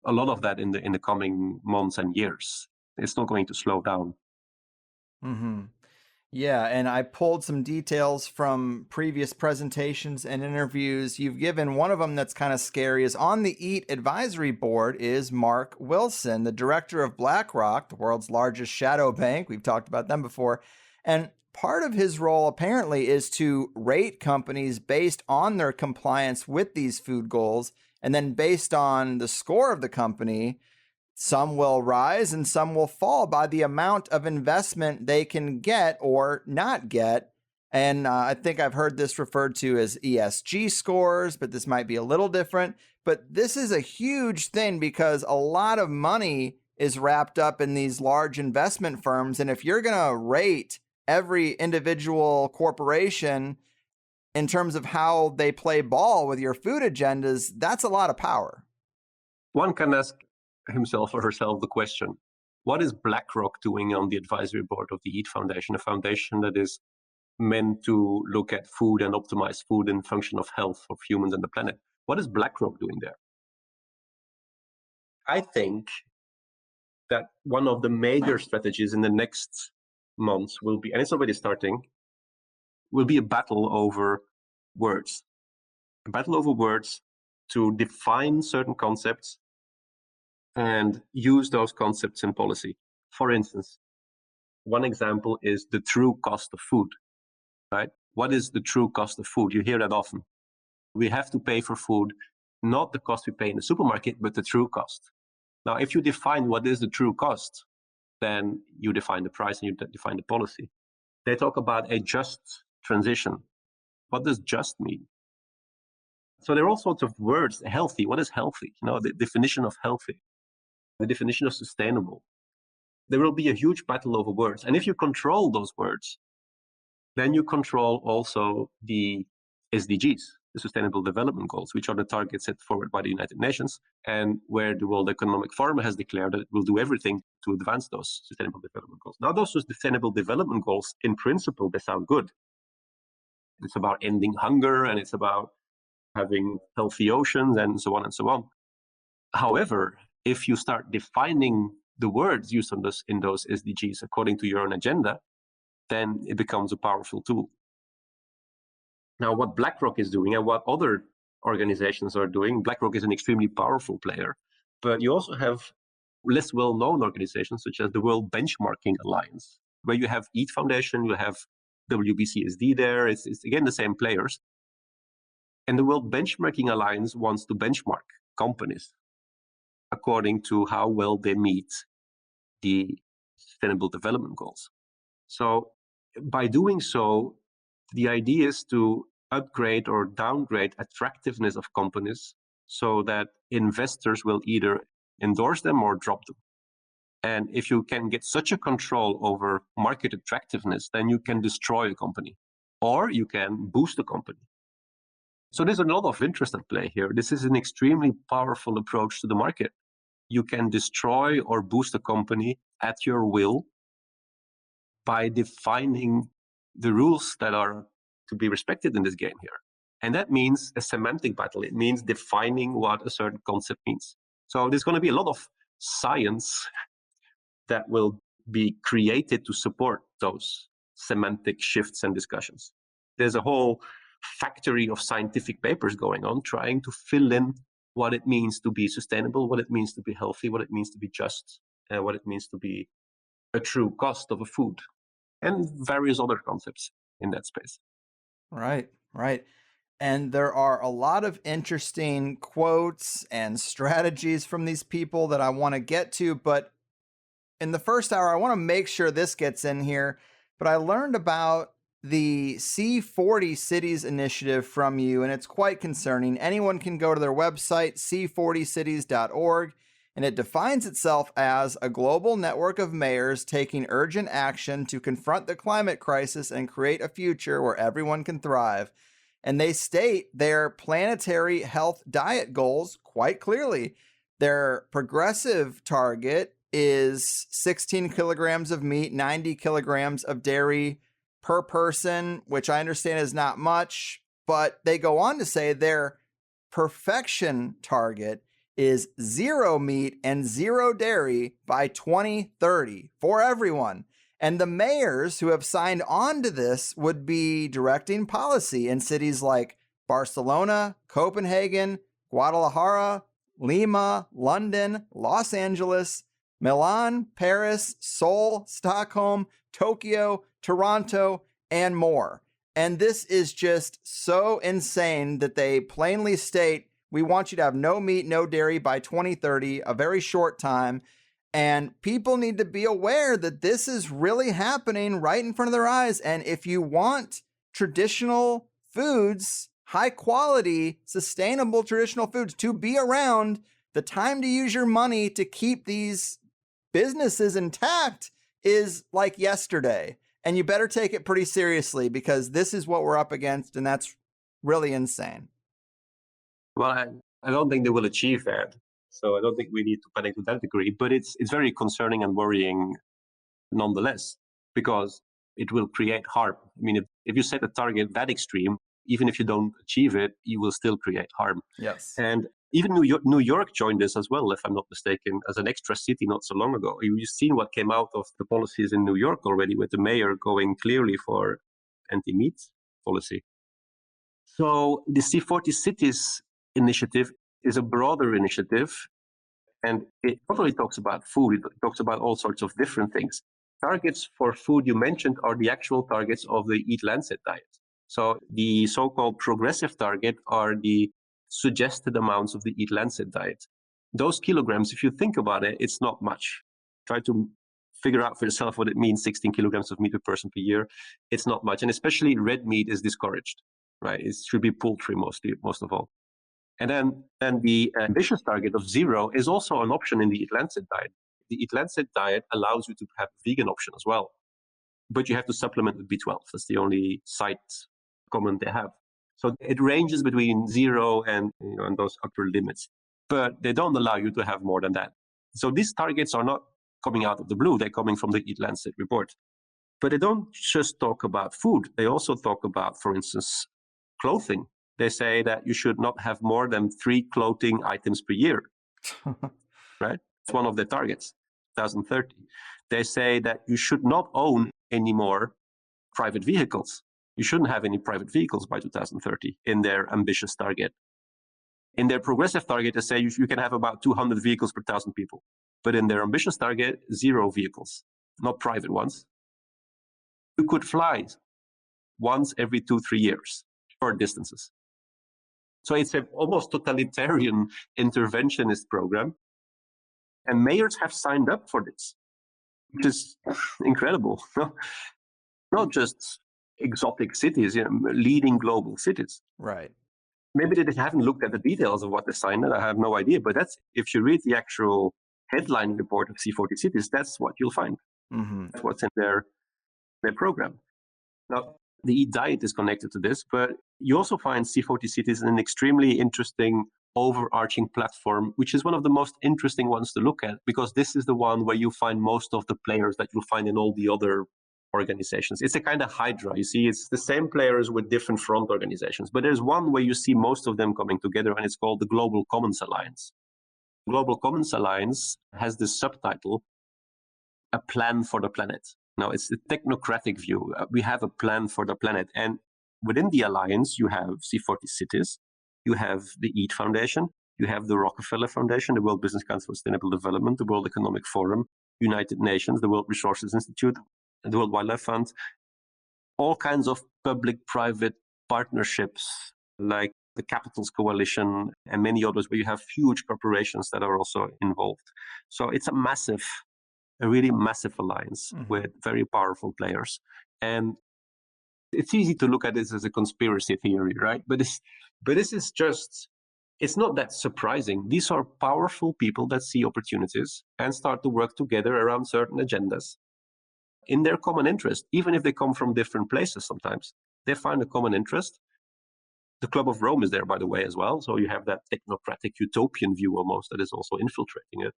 a lot of that in the coming months and years. It's not going to slow down. Mm-hmm. Yeah, and I pulled some details from previous presentations and interviews you've given. One of them that's kind of scary is on the EAT advisory board is Mark Wilson, the director of BlackRock, the world's largest shadow bank. We've talked about them before. And part of his role apparently is to rate companies based on their compliance with these food goals. And then based on the score of the company, some will rise and some will fall by the amount of investment they can get or not get. And I think I've heard this referred to as ESG scores, but this might be a little different. But this is a huge thing because a lot of money is wrapped up in these large investment firms. And if you're going to rate every individual corporation in terms of how they play ball with your food agendas, that's a lot of power. One can ask himself or herself the question, what is BlackRock doing on the advisory board of the EAT Foundation, a foundation that is meant to look at food and optimize food in function of health of humans and the planet? What is BlackRock doing there? I think that one of the major strategies in the next months will be, and it's already starting, will be a battle over words. A battle over words to define certain concepts and use those concepts in policy. For instance, one example is the true cost of food, right? What is the true cost of food? You hear that often. We have to pay for food, not the cost we pay in the supermarket, but the true cost. Now, if you define what is the true cost, then you define the price and you define the policy. They talk about a just transition. What does just mean? So there are all sorts of words. Healthy, what is healthy? The definition of healthy, the definition of sustainable. There will be a huge battle over words. And if you control those words, then you control also the SDGs, the Sustainable Development Goals, which are the targets set forward by the United Nations, and where the World Economic Forum has declared that it will do everything to advance those Sustainable Development Goals. Now, those Sustainable Development Goals, in principle, they sound good. It's about ending hunger, and it's about having healthy oceans, and so on and so on. However, if you start defining the words used in those SDGs according to your own agenda, then it becomes a powerful tool. Now, what BlackRock is doing and what other organizations are doing, BlackRock is an extremely powerful player, but you also have less well-known organizations such as the World Benchmarking Alliance, where you have EAT Foundation, you have WBCSD there, it's again the same players. And the World Benchmarking Alliance wants to benchmark companies according to how well they meet the Sustainable Development Goals. So by doing so, the idea is to upgrade or downgrade attractiveness of companies so that investors will either endorse them or drop them. And if you can get such a control over market attractiveness, then you can destroy a company or you can boost a company. So there's a lot of interest at play here. This is an extremely powerful approach to the market. You can destroy or boost a company at your will by defining the rules that are to be respected in this game here. And that means a semantic battle. It means defining what a certain concept means. So there's going to be a lot of science that will be created to support those semantic shifts and discussions. There's a whole factory of scientific papers going on trying to fill in what it means to be sustainable, what it means to be healthy, what it means to be just, and what it means to be a true cost of a food, and various other concepts in that space. Right. And there are a lot of interesting quotes and strategies from these people that I want to get to, but in the first hour, I want to make sure this gets in here. But I learned about the C40 Cities initiative from you, and it's quite concerning. Anyone can go to their website, c40cities.org, and it defines itself as a global network of mayors taking urgent action to confront the climate crisis and create a future where everyone can thrive. And they state their planetary health diet goals quite clearly. Their progressive target is 16 kilograms of meat, 90 kilograms of dairy per person, which I understand is not much, but they go on to say their perfection target is 0 meat and 0 dairy by 2030 for everyone. And the mayors who have signed on to this would be directing policy in cities like Barcelona, Copenhagen, Guadalajara, Lima, London, Los Angeles, Milan, Paris, Seoul, Stockholm, Tokyo, Toronto, and more. And this is just so insane that they plainly state, we want you to have no meat, no dairy by 2030, a very short time. And people need to be aware that this is really happening right in front of their eyes. And if you want traditional foods, high quality, sustainable traditional foods to be around, the time to use your money to keep these businesses intact is like yesterday. And you better take it pretty seriously because this is what we're up against, and that's really insane. Well, I don't think they will achieve that. So I don't think we need to panic to that degree, but it's very concerning and worrying nonetheless, because it will create harm. I mean, if you set a target that extreme, even if you don't achieve it, you will still create harm. Yes. And even New York joined this as well, if I'm not mistaken, as an extra city not so long ago. You've seen what came out of the policies in New York already, with the mayor going clearly for anti-meat policy. So the C40 Cities initiative is a broader initiative, and it not only talks about food, it talks about all sorts of different things. Targets for food you mentioned are the actual targets of the Eat Lancet diet. So the so-called progressive target are the suggested amounts of the Eat Lancet diet. Those kilograms, if you think about it, it's not much. Try to figure out for yourself what it means, 16 kilograms of meat per person per year. It's not much. And especially red meat is discouraged, right? It should be poultry most of all. And then the ambitious target of 0 is also an option in the Eat Lancet diet. The Eat Lancet diet allows you to have a vegan option as well. But you have to supplement with B12. That's the only side comment they have. So it ranges between 0 and, and those upper limits, but they don't allow you to have more than that. So these targets are not coming out of the blue. They're coming from the Eat Lancet report. But they don't just talk about food. They also talk about, for instance, clothing. They say that you should not have more than 3 clothing items per year, right? It's one of their targets, 2030. They say that you should not own any more private vehicles. You shouldn't have any private vehicles by 2030 in their ambitious target. In their progressive target, they say you can have about 200 vehicles per 1,000 people. But in their ambitious target, 0 vehicles, not private ones. You could fly once every 2-3 years, short distances. So it's an almost totalitarian interventionist program. And mayors have signed up for this, which is incredible. Not just exotic cities, leading global cities. Right. Maybe they haven't looked at the details of what they signed. I have no idea. But that's, if you read the actual headline report of C40 cities, that's what you'll find. Mm-hmm. That's what's in their program. Now, the Eat Diet is connected to this, but you also find C40 cities in an extremely interesting overarching platform, which is one of the most interesting ones to look at, because this is the one where you find most of the players that you'll find in all the other organizations. It's a kind of hydra. You see, it's the same players with different front organizations, but there's one where you see most of them coming together, and it's called the Global Commons Alliance. Global Commons Alliance has this subtitle, A Plan for the Planet. Now, it's the technocratic view. We have a plan for the planet. And within the alliance, you have C40 cities, you have the EAT Foundation, you have the Rockefeller Foundation, the World Business Council for Sustainable Development, the World Economic Forum, United Nations, the World Resources Institute, the World Wildlife Fund, all kinds of public-private partnerships like the Capitals Coalition and many others, where you have huge corporations that are also involved. So it's a really massive alliance with very powerful players. And it's easy to look at this as a conspiracy theory, right? But this is just, it's not that surprising. These are powerful people that see opportunities and start to work together around certain agendas in their common interest, even if they come from different places sometimes. They find a common interest. The Club of Rome is there, by the way, as well. So you have that technocratic utopian view almost that is also infiltrating it.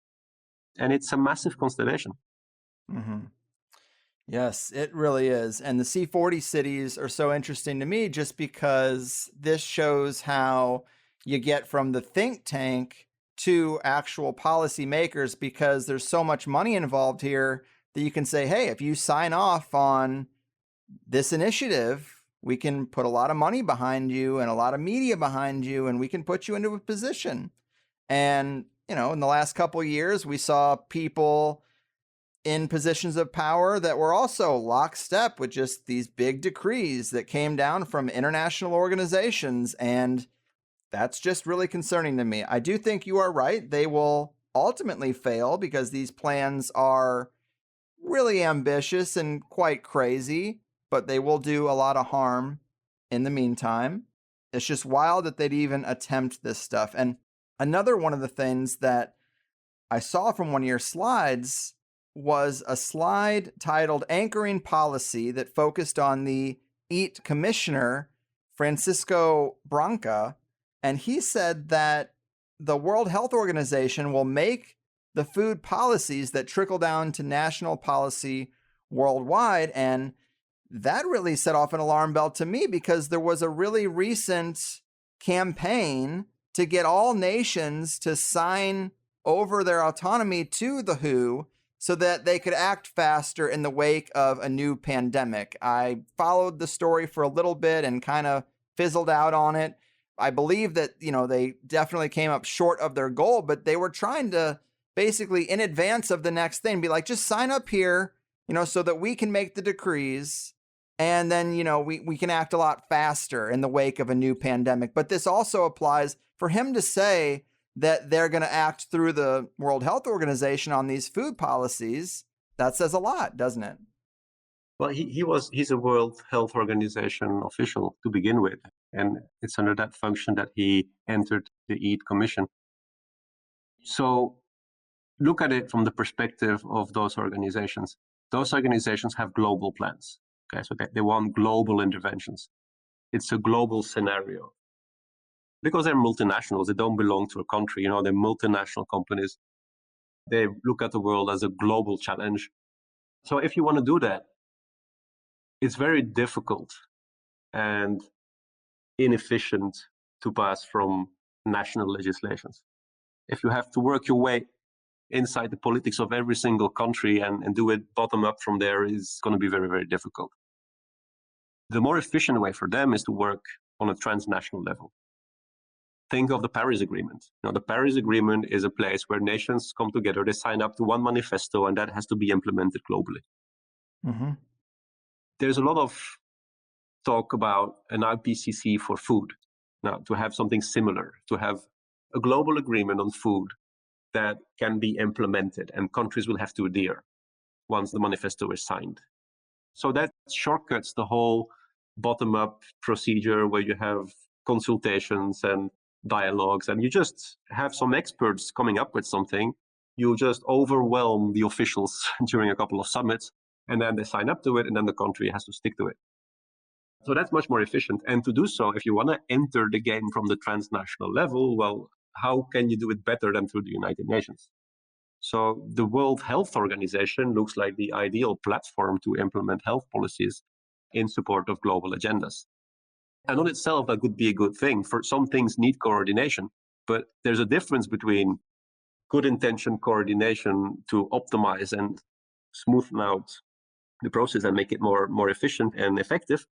And it's a massive constellation. Mm-hmm. Yes, it really is. And the C40 cities are so interesting to me just because this shows how you get from the think tank to actual policymakers, because there's so much money involved here that you can say, hey, if you sign off on this initiative, we can put a lot of money behind you and a lot of media behind you, and we can put you into a position. And in the last couple of years, we saw people in positions of power that were also lockstep with just these big decrees that came down from international organizations. And that's just really concerning to me. I do think you are right. They will ultimately fail because these plans are really ambitious and quite crazy, but they will do a lot of harm in the meantime. It's just wild that they'd even attempt this stuff. And another one of the things that I saw from one of your slides was a slide titled Anchoring Policy that focused on the EAT Commissioner, Francisco Branca, and he said that the World Health Organization will make the food policies that trickle down to national policy worldwide. And that really set off an alarm bell to me, because there was a really recent campaign to get all nations to sign over their autonomy to the WHO so that they could act faster in the wake of a new pandemic. I followed the story for a little bit and kind of fizzled out on it. I believe that, they definitely came up short of their goal, but they were trying to basically in advance of the next thing be like, just sign up here, so that we can make the decrees. And then, we can act a lot faster in the wake of a new pandemic. But this also applies for him to say that they're going to act through the World Health Organization on these food policies. That says a lot, doesn't it? Well, he's a World Health Organization official to begin with. And it's under that function that he entered the EAT Commission. So look at it from the perspective of those organizations. Those organizations have global plans. Okay, so they want global interventions. It's a global scenario. Because they're multinationals, they don't belong to a country, they're multinational companies. They look at the world as a global challenge. So if you want to do that, it's very difficult and inefficient to pass from national legislations. If you have to work your way inside the politics of every single country and do it bottom up from there, is going to be very, very difficult. The more efficient way for them is to work on a transnational level. Think of the Paris Agreement. The Paris Agreement is a place where nations come together, they sign up to one manifesto, and that has to be implemented globally. Mm-hmm. There's a lot of talk about an IPCC for food. Now, to have something similar, to have a global agreement on food that can be implemented and countries will have to adhere once the manifesto is signed. So that shortcuts the whole bottom-up procedure where you have consultations and dialogues, and you just have some experts coming up with something. You just overwhelm the officials during a couple of summits, and then they sign up to it, and then the country has to stick to it. So that's much more efficient. And to do so, if you want to enter the game from the transnational level, well, how can you do it better than through the United Nations? So the World Health Organization looks like the ideal platform to implement health policies in support of global agendas. And on itself, that could be a good thing. For some things need coordination, but there's a difference between good intention coordination to optimize and smoothen out the process and make it more efficient and effective,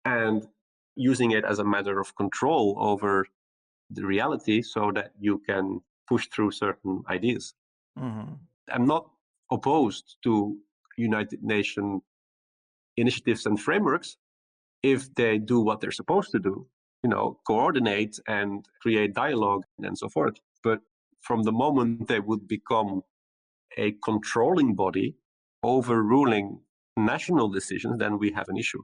and using it as a matter of control over the reality so that you can push through certain ideas. Mm-hmm. I'm not opposed to United Nations initiatives and frameworks if they do what they're supposed to do, coordinate and create dialogue and so forth. But from the moment they would become a controlling body overruling national decisions, then we have an issue.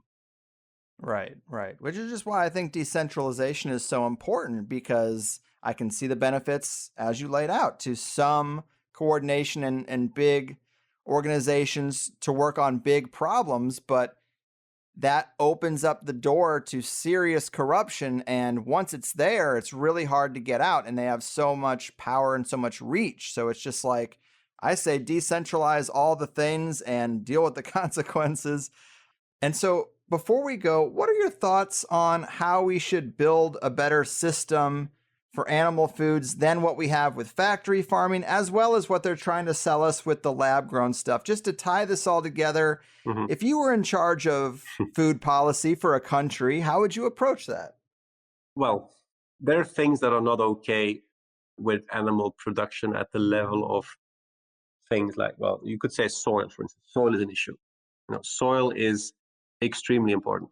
Right. Which is just why I think decentralization is so important, because I can see the benefits, as you laid out, to some coordination and big organizations to work on big problems, but that opens up the door to serious corruption. And once it's there, it's really hard to get out, and they have so much power and so much reach. So it's just like, I say, decentralize all the things and deal with the consequences. And so before we go, what are your thoughts on how we should build a better system for animal foods than what we have with factory farming, as well as what they're trying to sell us with the lab-grown stuff? Just to tie this all together, if you were in charge of food policy for a country, how would you approach that? Well, there are things that are not okay with animal production at the level of things like, well, you could say soil, for instance. Soil is an issue. Soil is extremely important.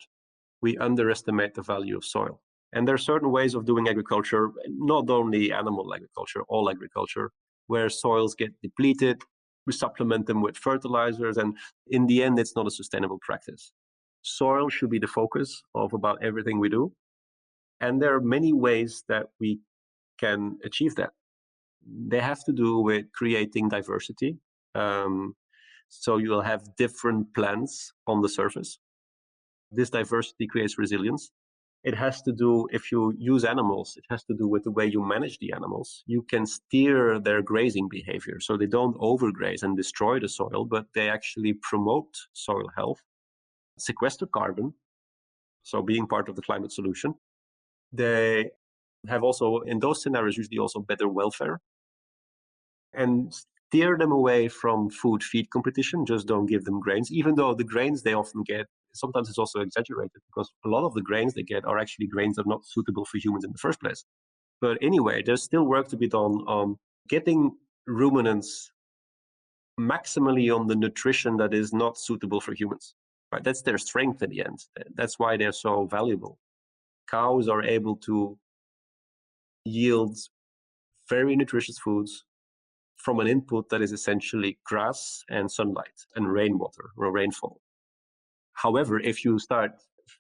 We underestimate the value of soil. And there are certain ways of doing agriculture, not only animal agriculture, all agriculture, where soils get depleted, we supplement them with fertilizers, and in the end, it's not a sustainable practice. Soil should be the focus of about everything we do. And there are many ways that we can achieve that. They have to do with creating diversity. So you will have different plants on the surface. This diversity creates resilience. It has to do, if you use animals, it has to do with the way you manage the animals. You can steer their grazing behavior so they don't overgraze and destroy the soil, but they actually promote soil health, sequester carbon, so being part of the climate solution. They have also, in those scenarios, usually also better welfare. And steer them away from food-feed competition. Just don't give them grains, even though the grains they often get, sometimes it's also exaggerated, because a lot of the grains they get are actually grains that are not suitable for humans in the first place. But anyway, there's still work to be done on getting ruminants maximally on the nutrition that is not suitable for humans. Right? That's their strength at the end. That's why they're so valuable. Cows are able to yield very nutritious foods from an input that is essentially grass and sunlight and rainwater or rainfall. However, if you start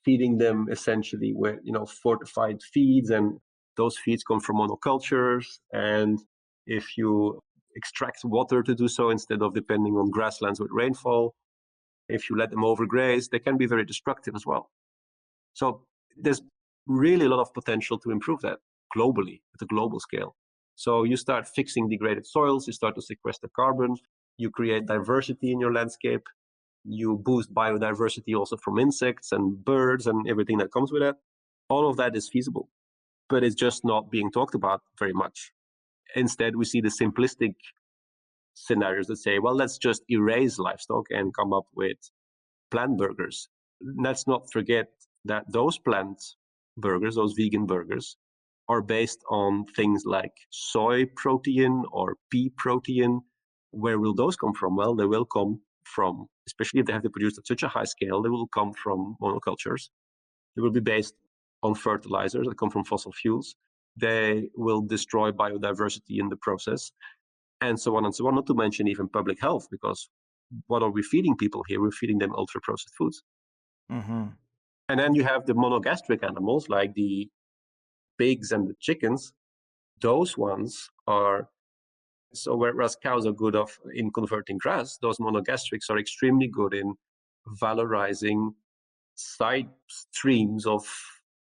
feeding them essentially with fortified feeds, and those feeds come from monocultures, and if you extract water to do so instead of depending on grasslands with rainfall, if you let them overgraze, they can be very destructive as well. So there's really a lot of potential to improve that globally, at a global scale. So you start fixing degraded soils, you start to sequester carbon, you create diversity in your landscape, you boost biodiversity also from insects and birds and everything that comes with that. All of that is feasible, but it's just not being talked about very much. Instead, we see the simplistic scenarios that say, well, let's just erase livestock and come up with plant burgers. Let's not forget that those plant burgers, those vegan burgers, are based on things like soy protein or pea protein. Where will those come from? Well, they will come from, especially if they have to produce at such a high scale, they will come from monocultures. They will be based on fertilizers that come from fossil fuels. They will destroy biodiversity in the process, and so on and so on, not to mention even public health, because what are we feeding people here? We're feeding them ultra-processed foods. Mm-hmm. And then you have the monogastric animals, like the pigs and the chickens. Those ones are, so whereas cows are good in converting grass, those monogastrics are extremely good in valorizing side streams of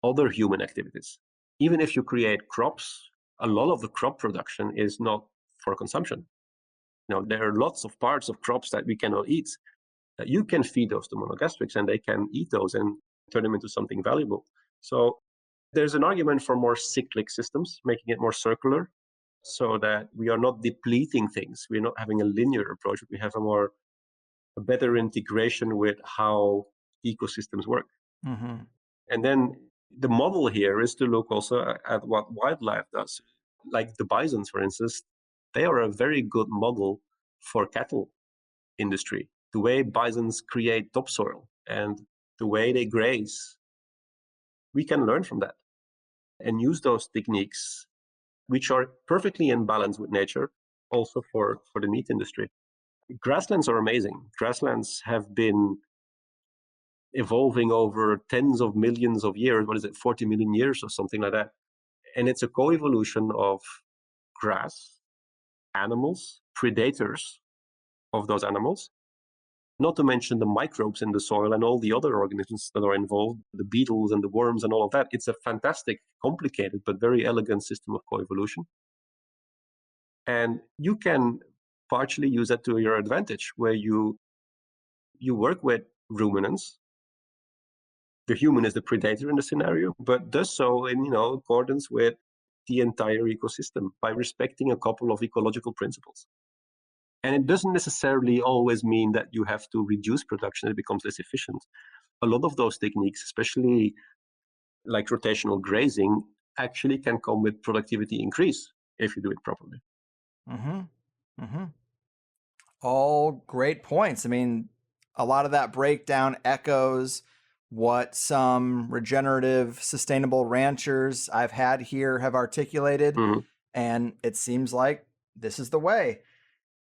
other human activities. Even if you create crops, a lot of the crop production is not for consumption. There are lots of parts of crops that we cannot eat. You can feed those to monogastrics and they can eat those and turn them into something valuable. So there's an argument for more cyclic systems, making it more circular, so that we are not depleting things. We're not having a linear approach, but we have a better integration with how ecosystems work. Mm-hmm. And then the model here is to look also at what wildlife does. Like the bisons, for instance, they are a very good model for cattle industry. The way bisons create topsoil and the way they graze, we can learn from that and use those techniques, which are perfectly in balance with nature, also for the meat industry. Grasslands are amazing. Grasslands have been evolving over tens of millions of years. 40 million years or something like that? And it's a co-evolution of grass, animals, predators of those animals, not to mention the microbes in the soil and all the other organisms that are involved, the beetles and the worms and all of that. It's a fantastic, complicated, but very elegant system of co-evolution. And you can partially use that to your advantage, where you work with ruminants. The human is the predator in the scenario, but does so in accordance with the entire ecosystem by respecting a couple of ecological principles. And it doesn't necessarily always mean that you have to reduce production, it becomes less efficient. A lot of those techniques, especially like rotational grazing, actually can come with productivity increase if you do it properly. Mm-hmm. Mm-hmm. All great points. I mean, a lot of that breakdown echoes what some regenerative, sustainable ranchers I've had here have articulated. Mm-hmm. And it seems like this is the way.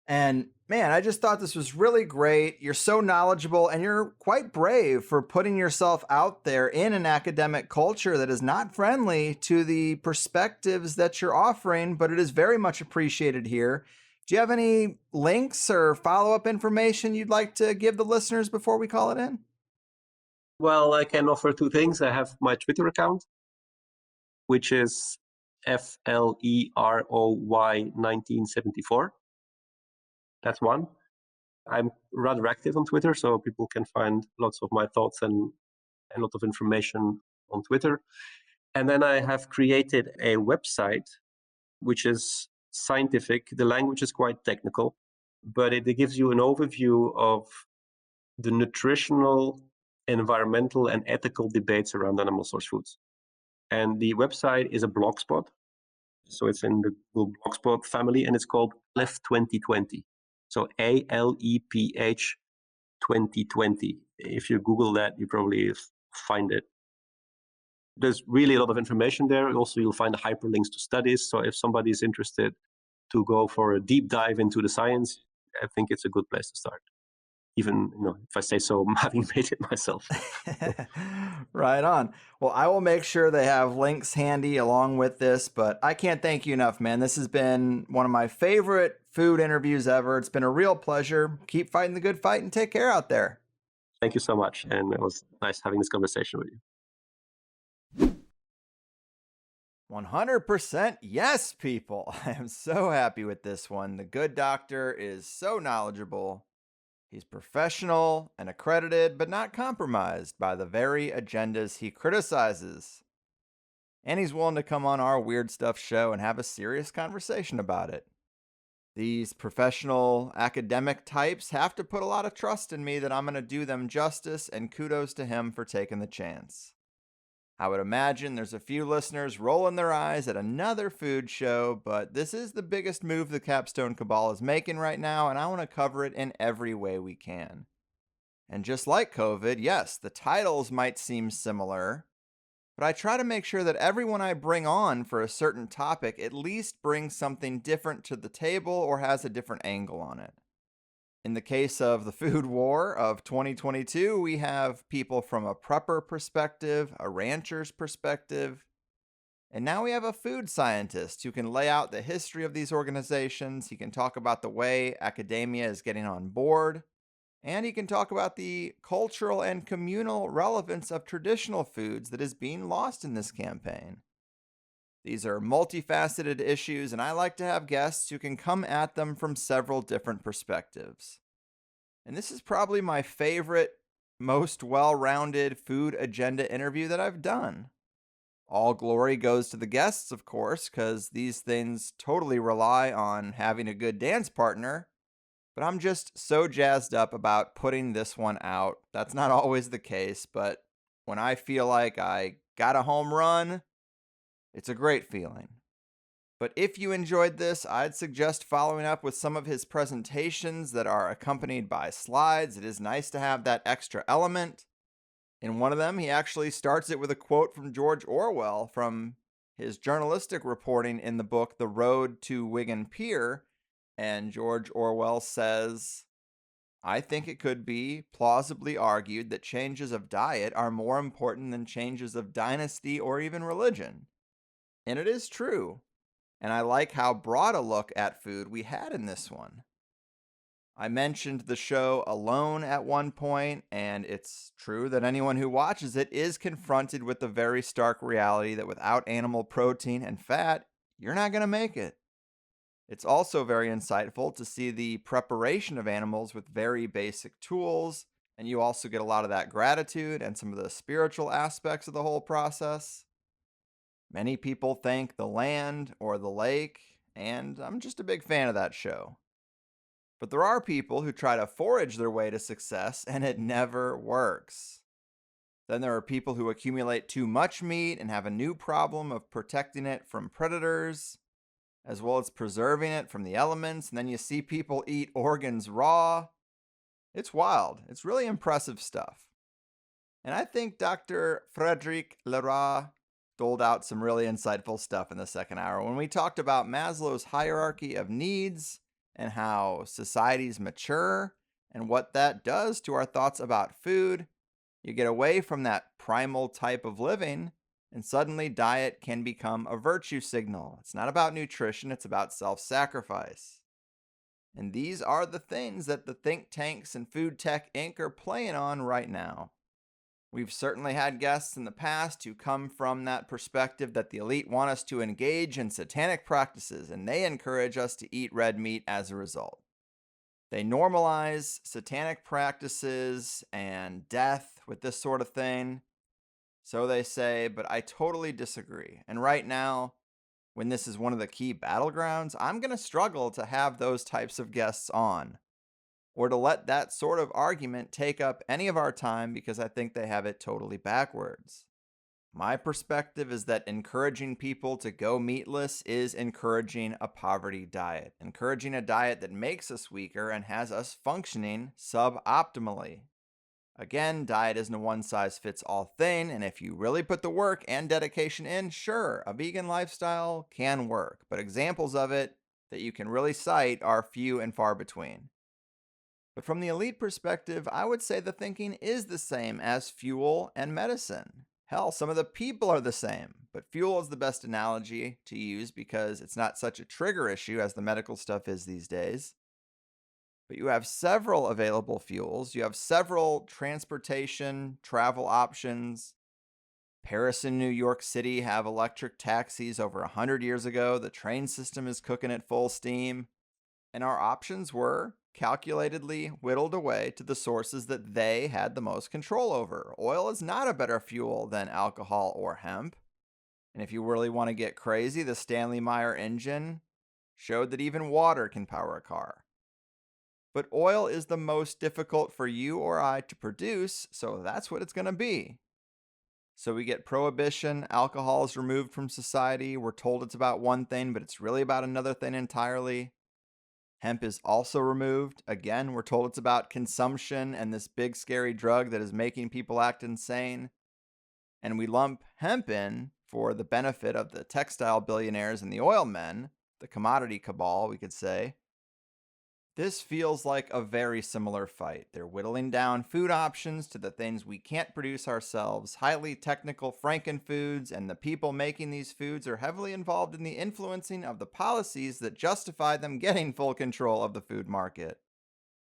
And man, I just thought this was really great. You're so knowledgeable and you're quite brave for putting yourself out there in an academic culture that is not friendly to the perspectives that you're offering, but it is very much appreciated here. Do you have any links or follow-up information you'd like to give the listeners before we call it in? Well, I can offer two things. I have my Twitter account, which is FLEROY 1974. That's one. I'm rather active on Twitter, so people can find lots of my thoughts and a lot of information on Twitter. And then I have created a website, which is scientific. The language is quite technical, but it gives you an overview of the nutritional, environmental, and ethical debates around animal source foods. And the website is a blogspot. So it's in the Google Blogspot family, and it's called ALEPH 2020. So ALEPH 2020. If you Google that, you probably find it. There's really a lot of information there. Also, you'll find hyperlinks to studies. So if somebody is interested to go for a deep dive into the science, I think it's a good place to start. Even, if I say so, having made it myself. Right on. Well, I will make sure they have links handy along with this, but I can't thank you enough, man. This has been one of my favorite food interviews ever. It's been a real pleasure. Keep fighting the good fight and take care out there. Thank you so much. And it was nice having this conversation with you. 100% yes, people. I am so happy with this one. The good doctor is so knowledgeable. He's professional and accredited, but not compromised by the very agendas he criticizes. And he's willing to come on our Weird Stuff show and have a serious conversation about it. These professional academic types have to put a lot of trust in me that I'm going to do them justice, and kudos to him for taking the chance. I would imagine there's a few listeners rolling their eyes at another food show, but this is the biggest move the Capstone Cabal is making right now, and I want to cover it in every way we can. And just like COVID, yes, the titles might seem similar, but I try to make sure that everyone I bring on for a certain topic at least brings something different to the table or has a different angle on it. In the case of the food war of 2022, we have people from a prepper perspective, a rancher's perspective, and now we have a food scientist who can lay out the history of these organizations. He can talk about the way academia is getting on board, and he can talk about the cultural and communal relevance of traditional foods that is being lost in this campaign. These are multifaceted issues, and I like to have guests who can come at them from several different perspectives. And this is probably my favorite, most well-rounded food agenda interview that I've done. All glory goes to the guests, of course, because these things totally rely on having a good dance partner. But I'm just so jazzed up about putting this one out. That's not always the case, but when I feel like I got a home run, it's a great feeling. But if you enjoyed this, I'd suggest following up with some of his presentations that are accompanied by slides. It is nice to have that extra element. In one of them, he actually starts it with a quote from George Orwell from his journalistic reporting in the book The Road to Wigan Pier. And George Orwell says, "I think it could be plausibly argued that changes of diet are more important than changes of dynasty or even religion." And it is true. And I like how broad a look at food we had in this one. I mentioned the show Alone at one point, and it's true that anyone who watches it is confronted with the very stark reality that without animal protein and fat, you're not going to make it. It's also very insightful to see the preparation of animals with very basic tools, and you also get a lot of that gratitude and some of the spiritual aspects of the whole process. Many people thank the land or the lake, and I'm just a big fan of that show. But there are people who try to forage their way to success, and it never works. Then there are people who accumulate too much meat and have a new problem of protecting it from predators, as well as preserving it from the elements, and then you see people eat organs raw. It's wild. It's really impressive stuff. And I think Dr. Frédéric Leroy doled out some really insightful stuff in the second hour when we talked about Maslow's hierarchy of needs and how societies mature and what that does to our thoughts about food. You get away from that primal type of living, and suddenly diet can become a virtue signal. It's not about nutrition, it's about self-sacrifice. And these are the things that the think tanks and Food Tech Inc. are playing on right now. We've certainly had guests in the past who come from that perspective that the elite want us to engage in satanic practices, and they encourage us to eat red meat as a result. They normalize satanic practices and death with this sort of thing. So they say, but I totally disagree. And right now, when this is one of the key battlegrounds, I'm going to struggle to have those types of guests on, or to let that sort of argument take up any of our time, because I think they have it totally backwards. My perspective is that encouraging people to go meatless is encouraging a poverty diet, encouraging a diet that makes us weaker and has us functioning suboptimally. Again, diet isn't a one-size-fits-all thing, and if you really put the work and dedication in, sure, a vegan lifestyle can work, but examples of it that you can really cite are few and far between. But from the elite perspective, I would say the thinking is the same as fuel and medicine. Hell, some of the people are the same, but fuel is the best analogy to use because it's not such a trigger issue as the medical stuff is these days. But you have several available fuels, you have several transportation, travel options. Paris and New York City have electric taxis over 100 years ago. The train system is cooking at full steam. And our options were calculatedly whittled away to the sources that they had the most control over. Oil is not a better fuel than alcohol or hemp. And if you really want to get crazy, the Stanley Meyer engine showed that even water can power a car. But oil is the most difficult for you or I to produce, so that's what it's going to be. So we get prohibition, alcohol is removed from society. We're told it's about one thing, but it's really about another thing entirely. Hemp is also removed. Again, we're told it's about consumption and this big scary drug that is making people act insane. And we lump hemp in for the benefit of the textile billionaires and the oil men, the commodity cabal, we could say. This feels like a very similar fight. They're whittling down food options to the things we can't produce ourselves, highly technical Frankenfoods, and the people making these foods are heavily involved in the influencing of the policies that justify them getting full control of the food market.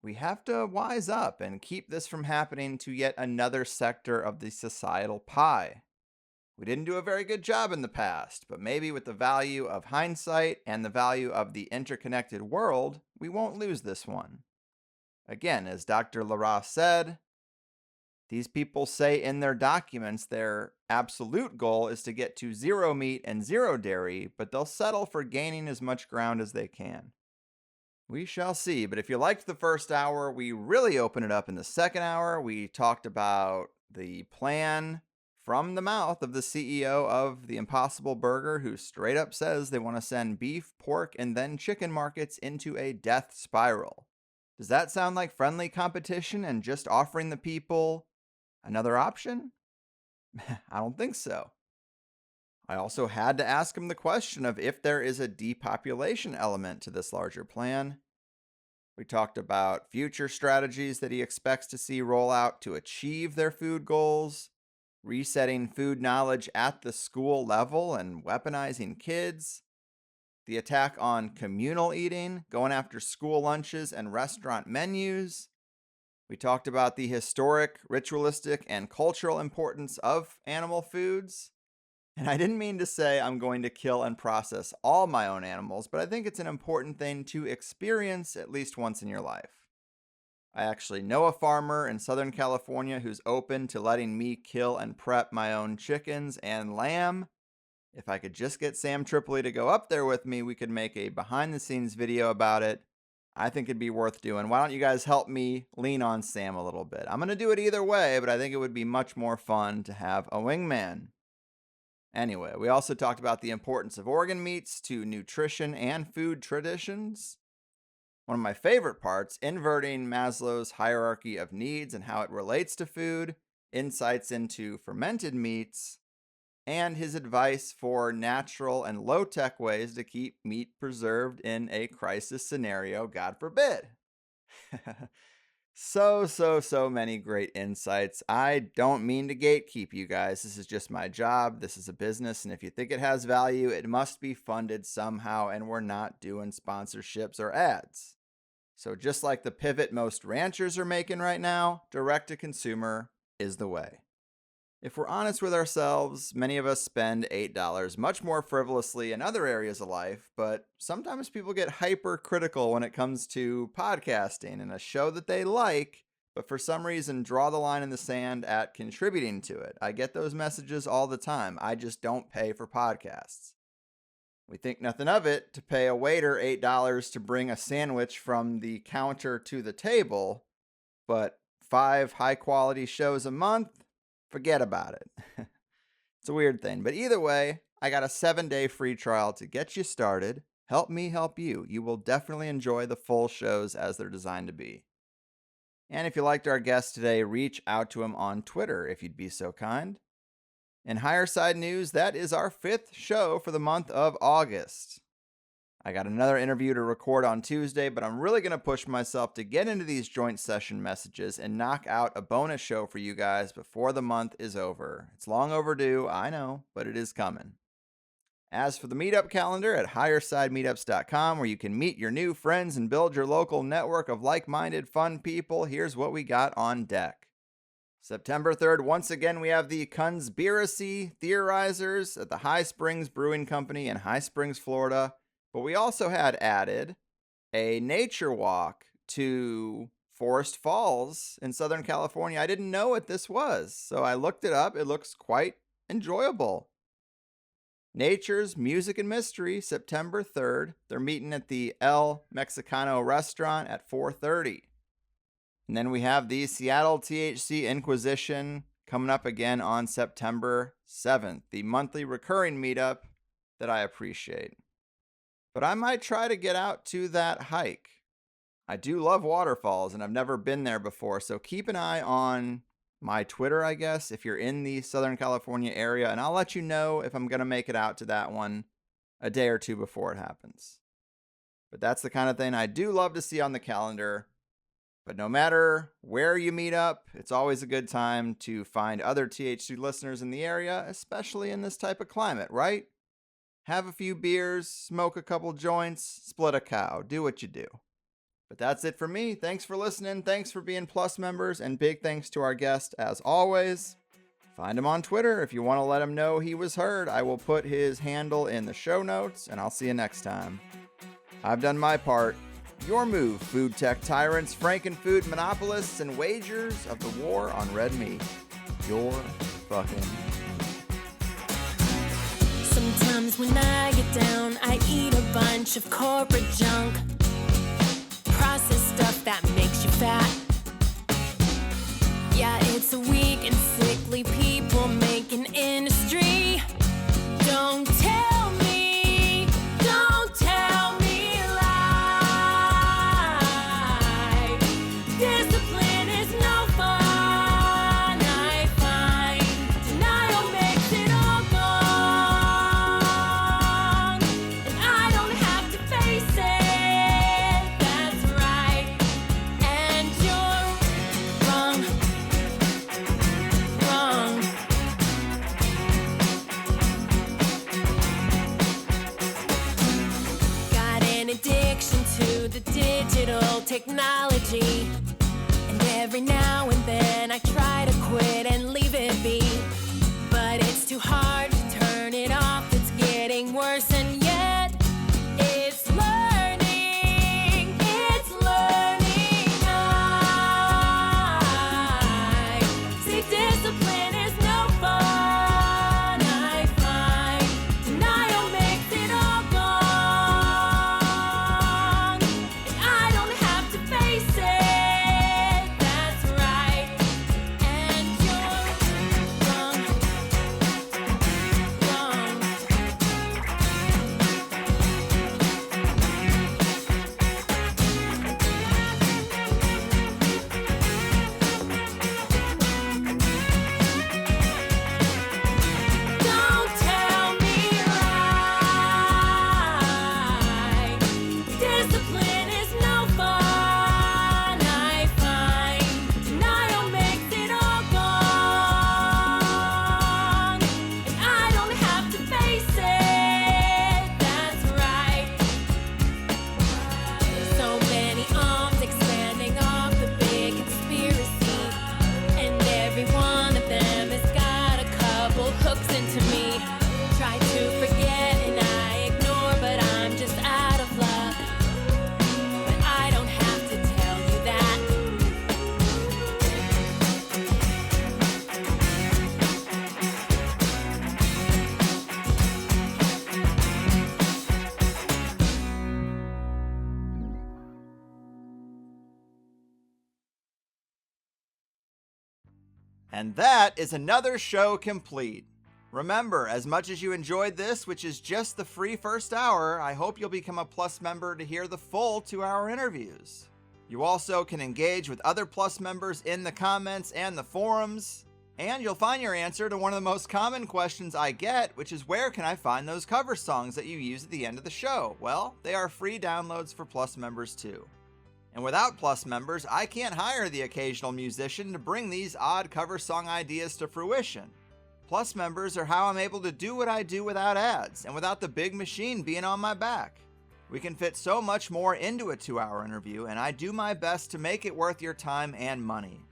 We have to wise up and keep this from happening to yet another sector of the societal pie. We didn't do a very good job in the past, but maybe with the value of hindsight and the value of the interconnected world, we won't lose this one. Again, as Dr. Leroy said, these people say in their documents their absolute goal is to get to zero meat and zero dairy, but they'll settle for gaining as much ground as they can. We shall see, but if you liked the first hour, we really open it up in the second hour. We talked about the plan from the mouth of the CEO of the Impossible Burger, who straight up says they want to send beef, pork, and then chicken markets into a death spiral. Does that sound like friendly competition and just offering the people another option? I don't think so. I also had to ask him the question of if there is a depopulation element to this larger plan. We talked about future strategies that he expects to see roll out to achieve their food goals, resetting food knowledge at the school level and weaponizing kids, the attack on communal eating, going after school lunches and restaurant menus. We talked about the historic, ritualistic, and cultural importance of animal foods. And I didn't mean to say I'm going to kill and process all my own animals, but I think it's an important thing to experience at least once in your life. I actually know a farmer in Southern California who's open to letting me kill and prep my own chickens and lamb. If I could just get Sam Tripoli to go up there with me, we could make a behind-the-scenes video about it. I think it'd be worth doing. Why don't you guys help me lean on Sam a little bit? I'm going to do it either way, but I think it would be much more fun to have a wingman. Anyway, we also talked about the importance of organ meats to nutrition and food traditions. One of my favorite parts, inverting Maslow's hierarchy of needs and how it relates to food, insights into fermented meats, and his advice for natural and low-tech ways to keep meat preserved in a crisis scenario, God forbid. So many great insights. I don't mean to gatekeep you guys. This is just my job. This is a business, and if you think it has value, it must be funded somehow, and we're not doing sponsorships or ads. So just like the pivot most ranchers are making right now, direct-to-consumer is the way. If we're honest with ourselves, many of us spend $8 much more frivolously in other areas of life, but sometimes people get hypercritical when it comes to podcasting and a show that they like, but for some reason draw the line in the sand at contributing to it. I get those messages all the time. I just don't pay for podcasts. We think nothing of it to pay a waiter $8 to bring a sandwich from the counter to the table, but 5 high-quality shows a month? Forget about it. It's a weird thing, but either way, I got a 7-day free trial to get you started. Help me help you. You will definitely enjoy the full shows as they're designed to be. And if you liked our guest today, reach out to him on Twitter if you'd be so kind. In Higher Side News, that is our 5th show for the month of August. I got another interview to record on Tuesday, but I'm really going to push myself to get into these joint session messages and knock out a bonus show for you guys before the month is over. It's long overdue, I know, but it is coming. As for the meetup calendar at highersidemeetups.com, where you can meet your new friends and build your local network of like-minded fun people, here's what we got on deck. September 3rd, once again, we have the Conspiracy Theorizers at the High Springs Brewing Company in High Springs, Florida. But we also had added a nature walk to Forest Falls in Southern California. I didn't know what this was, so I looked it up. It looks quite enjoyable. Nature's Music and Mystery, September 3rd. They're meeting at the El Mexicano restaurant at 4:30. And then we have the Seattle THC Inquisition coming up again on September 7th, the monthly recurring meetup that I appreciate. But I might try to get out to that hike. I do love waterfalls, and I've never been there before, so keep an eye on my Twitter, I guess, if you're in the Southern California area, and I'll let you know if I'm going to make it out to that one a day or two before it happens. But that's the kind of thing I do love to see on the calendar. But no matter where you meet up, it's always a good time to find other THC listeners in the area, especially in this type of climate, right? Have a few beers, smoke a couple joints, split a cow, do what you do. But that's it for me. Thanks for listening. Thanks for being Plus members. And big thanks to our guest, as always. Find him on Twitter if you want to let him know he was heard. I will put his handle in the show notes, and I'll see you next time. I've done my part. Your move, food tech tyrants, Frankenfood monopolists, and wagers of the war on red meat. Your fucking... Sometimes when I get down, I eat a bunch of corporate junk. Processed stuff that makes you fat. Yeah, it's a weak and sickly people making industry. Don't tell me lie. Discipline is no fun, I find. Denial makes it all gone. And I don't have to face it. Digital technology, and every now and then I try to quit and leave it be, but it's too hard to turn it off. It's getting worse, and yet it's learning I see discipline is no fun, I find. Denial makes it all gone. Face it, that's right, and you're wrong. Don't tell me lie. Discipline is no fun. And that is another show complete. Remember, as much as you enjoyed this, which is just the free first hour, I hope you'll become a Plus member to hear the full 2-hour interviews. You also can engage with other Plus members in the comments and the forums, and you'll find your answer to one of the most common questions I get, which is where can I find those cover songs that you use at the end of the show? Well, they are free downloads for Plus members too. And without Plus members, I can't hire the occasional musician to bring these odd cover song ideas to fruition. Plus members are how I'm able to do what I do without ads and without the big machine being on my back. We can fit so much more into a 2-hour interview, and I do my best to make it worth your time and money.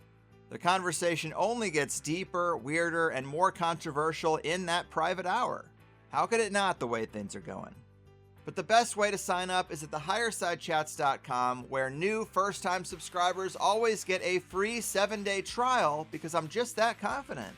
The conversation only gets deeper, weirder, and more controversial in that private hour. How could it not, the way things are going? But the best way to sign up is at thehighersidechats.com, where new first-time subscribers always get a free 7-day trial because I'm just that confident.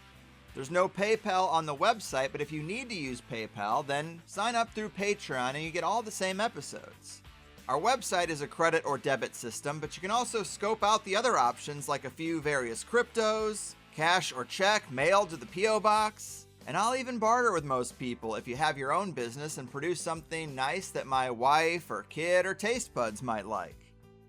There's no PayPal on the website, but if you need to use PayPal, then sign up through Patreon and you get all the same episodes. Our website is a credit or debit system, but you can also scope out the other options like a few various cryptos, cash or check mailed to the P.O. Box, and I'll even barter with most people if you have your own business and produce something nice that my wife or kid or taste buds might like.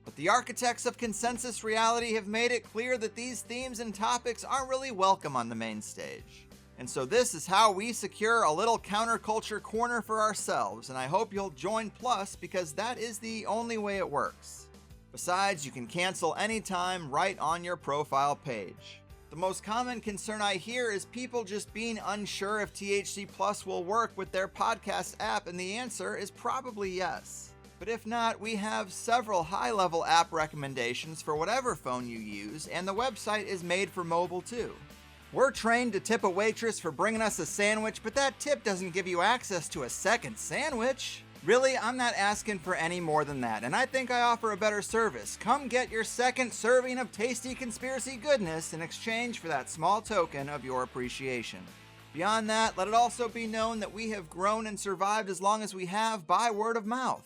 But the architects of consensus reality have made it clear that these themes and topics aren't really welcome on the main stage. And so this is how we secure a little counterculture corner for ourselves, and I hope you'll join Plus because that is the only way it works. Besides, you can cancel anytime right on your profile page. The most common concern I hear is people just being unsure if THC Plus will work with their podcast app, and the answer is probably yes. But if not, we have several high-level app recommendations for whatever phone you use, and the website is made for mobile too. We're trained to tip a waitress for bringing us a sandwich, but that tip doesn't give you access to a second sandwich. Really, I'm not asking for any more than that, and I think I offer a better service. Come get your second serving of tasty conspiracy goodness in exchange for that small token of your appreciation. Beyond that, let it also be known that we have grown and survived as long as we have by word of mouth.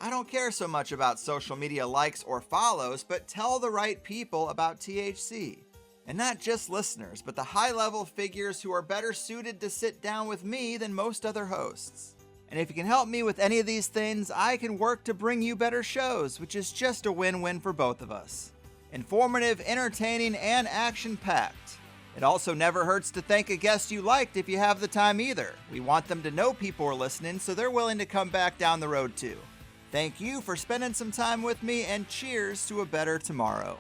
I don't care so much about social media likes or follows, but tell the right people about THC. And not just listeners, but the high-level figures who are better suited to sit down with me than most other hosts. And if you can help me with any of these things, I can work to bring you better shows, which is just a win-win for both of us. Informative, entertaining, and action-packed. It also never hurts to thank a guest you liked if you have the time either. We want them to know people are listening, so they're willing to come back down the road too. Thank you for spending some time with me, and cheers to a better tomorrow.